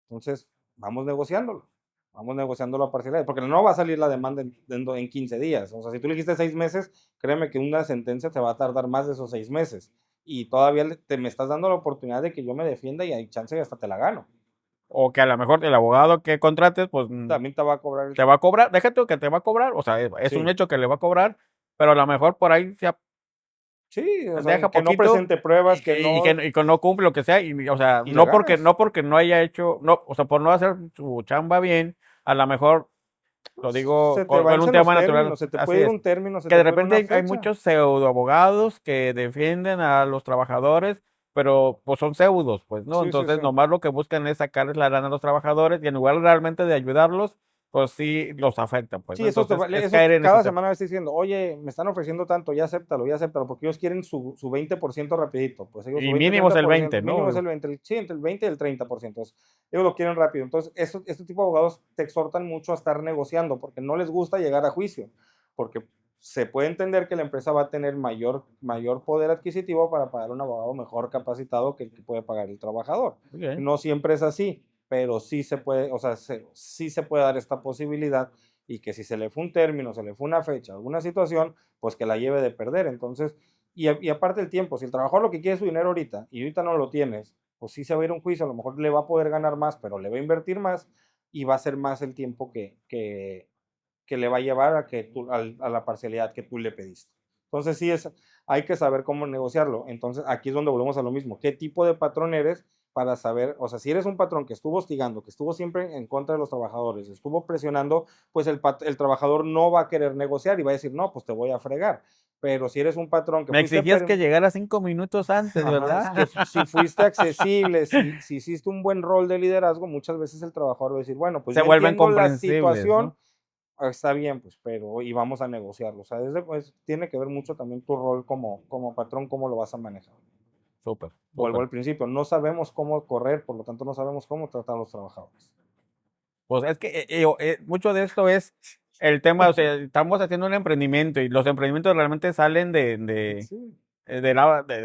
Entonces, vamos negociándolo. Vamos negociando a parcialidad, porque no va a salir la demanda en 15 días. O sea, si tú le dijiste 6 meses, créeme que una sentencia te va a tardar más de esos 6 meses. Y todavía me estás dando la oportunidad de que yo me defienda y hay chance que hasta te la gano. O que a lo mejor el abogado que contrates, pues También te va a cobrar. te va a cobrar, déjate que te va a cobrar, o sea, es un Sí. hecho que le va a cobrar, pero a lo mejor por ahí se Sí, o sea, deja que no poquito presente pruebas, y que no. que no cumple lo que sea, o sea, Y le ganas. no porque no haya hecho, no, o sea, por no hacer su chamba bien, a lo mejor, lo digo Se te con un vencen los tema natural, términos, se te así puede ir es, un término, se que te de puede ir repente una hay fecha. muchos pseudo abogados que defienden a los trabajadores, pero pues son pseudos, pues, ¿no? Sí, sí, Entonces, sí. nomás lo que buscan es sacarles la lana a los trabajadores y en lugar realmente de ayudarlos, pues sí los afecta, pues, Sí, ¿no? eso, Entonces, es eso caer en ese cada tema. semana me está diciendo, oye, me están ofreciendo tanto, ya acéptalo, porque ellos quieren su 20% rapidito. Pues ellos su Y 20, mínimo es el 30%, 20, mínimo es ¿no? el 20, sí, entre el 20 y el 30%. Entonces, ellos lo quieren rápido. Entonces, este tipo de abogados te exhortan mucho a estar negociando, porque no les gusta llegar a juicio, porque se puede entender que la empresa va a tener mayor poder adquisitivo para pagar un abogado mejor capacitado que el que puede pagar el trabajador. Ok. No siempre es así, pero sí se puede, o sea, sí se puede dar esta posibilidad y que si se le fue un término, se le fue una fecha, alguna situación, pues que la lleve de perder. Entonces, y aparte el tiempo, si el trabajador lo que quiere es su dinero ahorita y ahorita no lo tienes, pues sí se va a ir a un juicio, a lo mejor le va a poder ganar más, pero le va a invertir más y va a ser más el tiempo que le va a llevar a la parcialidad que tú le pediste. Entonces sí hay que saber cómo negociarlo. Entonces aquí es donde volvemos a lo mismo. ¿Qué tipo de patrón eres para saber? O sea, si eres un patrón que estuvo hostigando, que estuvo siempre en contra de los trabajadores, estuvo presionando, pues el trabajador no va a querer negociar y va a decir, no, pues te voy a fregar. Pero si eres un patrón que Me exigías que llegara 5 minutos antes, ¿verdad? que si fuiste accesible, si hiciste un buen rol de liderazgo, muchas veces el trabajador va a decir, bueno, pues Se yo vuelven entiendo la comprensibles, situación, ¿no? está bien, pues, pero y vamos a negociarlo. O sea, pues, tiene que ver mucho también tu rol como patrón, cómo lo vas a manejar. Súper, Vuelvo súper. al principio, no sabemos cómo correr, por lo tanto no sabemos cómo tratar a los trabajadores. Pues es que mucho de esto es el tema, o sea, estamos haciendo un emprendimiento y los emprendimientos realmente salen Sí,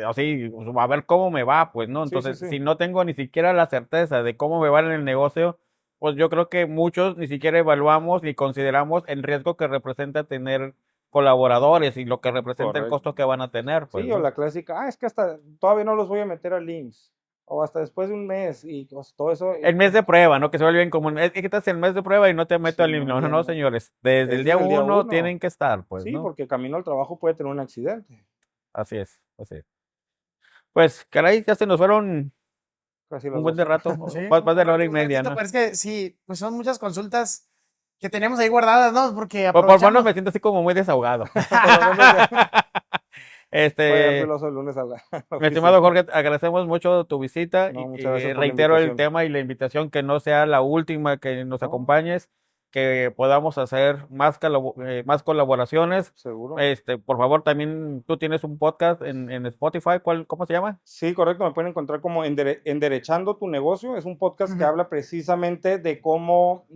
así, a ver cómo me va, pues, ¿no? sí, sí, Entonces, sí. si no tengo ni siquiera la certeza de cómo me va en el negocio, pues yo creo que muchos ni siquiera evaluamos ni consideramos el riesgo que representa tener colaboradores y lo que representa el Correcto. costo que van a tener, pues, Sí, o ¿no? la clásica, es que hasta todavía no los voy a meter al IMSS, o hasta después de un mes, y todo eso. El mes de prueba, ¿no? Que se vuelve bien común. Es que estás en el mes de prueba y no te meto Sí, al no, no, no, ya no, no. señores. Desde el Es día desde el día uno 1. tienen que estar, pues, Sí, ¿no? porque camino al trabajo puede tener un accidente. Así es, así es. Pues, caray, ya se nos fueron Casi un las buen de 12. rato, Sí, más de la hora y un media, ratito, ¿no? pero es que sí, pues son muchas consultas que tenemos ahí guardadas, ¿no? Porque Por lo menos aprovechamos. me siento así como muy desahogado. Por lo menos voy a dar Este, filoso el lunes a la mi oficina. estimado Jorge, agradecemos mucho tu visita No, y muchas gracias por la reitero el invitación. tema y la invitación que no sea la última que nos No, acompañes, que podamos hacer más colaboraciones. seguro. Por favor, también tú tienes un podcast en Spotify, ¿cómo se llama? Sí, correcto, me pueden encontrar como Enderechando tu negocio. Es un podcast que Ujú. habla precisamente de cómo,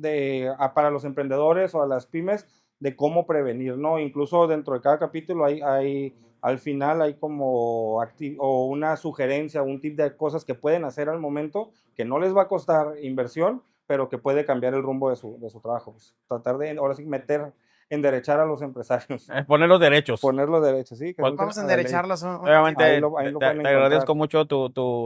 para los emprendedores o a las pymes, de cómo prevenir, ¿no? Incluso dentro de cada capítulo al final hay como o una sugerencia, un tip de cosas que pueden hacer al momento, que no les va a costar inversión, pero que puede cambiar el rumbo de su trabajo. Pues, tratar de, ahora sí, enderechar a los empresarios. Poner los derechos. Ponerlo derecho, sí. Que Pues, Vamos a a la ley. enderecharlos un Nuevamente, ratito. Ahí lo te pueden agradezco encontrar. mucho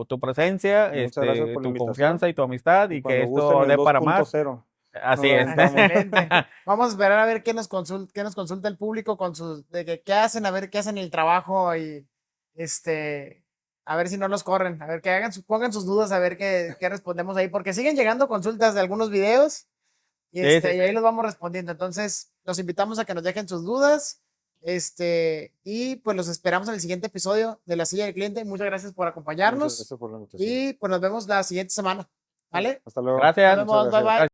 tu presencia, Muchas gracias por la tu invitación. confianza y tu amistad Y y que cuando gusten esto el dé para más. 2.0, Así nos es. aventamos. Excelente. Vamos a esperar a ver qué nos consulta el público con sus, de qué hacen, a ver qué hacen el trabajo y A ver si no los corren, a ver que pongan sus dudas, a ver qué respondemos ahí, porque siguen llegando consultas de algunos videos y, Sí, sí, y ahí los vamos respondiendo. Entonces, los invitamos a que nos dejen sus dudas. Y pues los esperamos en el siguiente episodio de La Silla del Cliente. Muchas gracias por Muchas acompañarnos gracias por la invitación. y pues nos vemos la siguiente semana. ¿Vale? Hasta luego. gracias. Nos vemos, Muchas bye gracias. bye.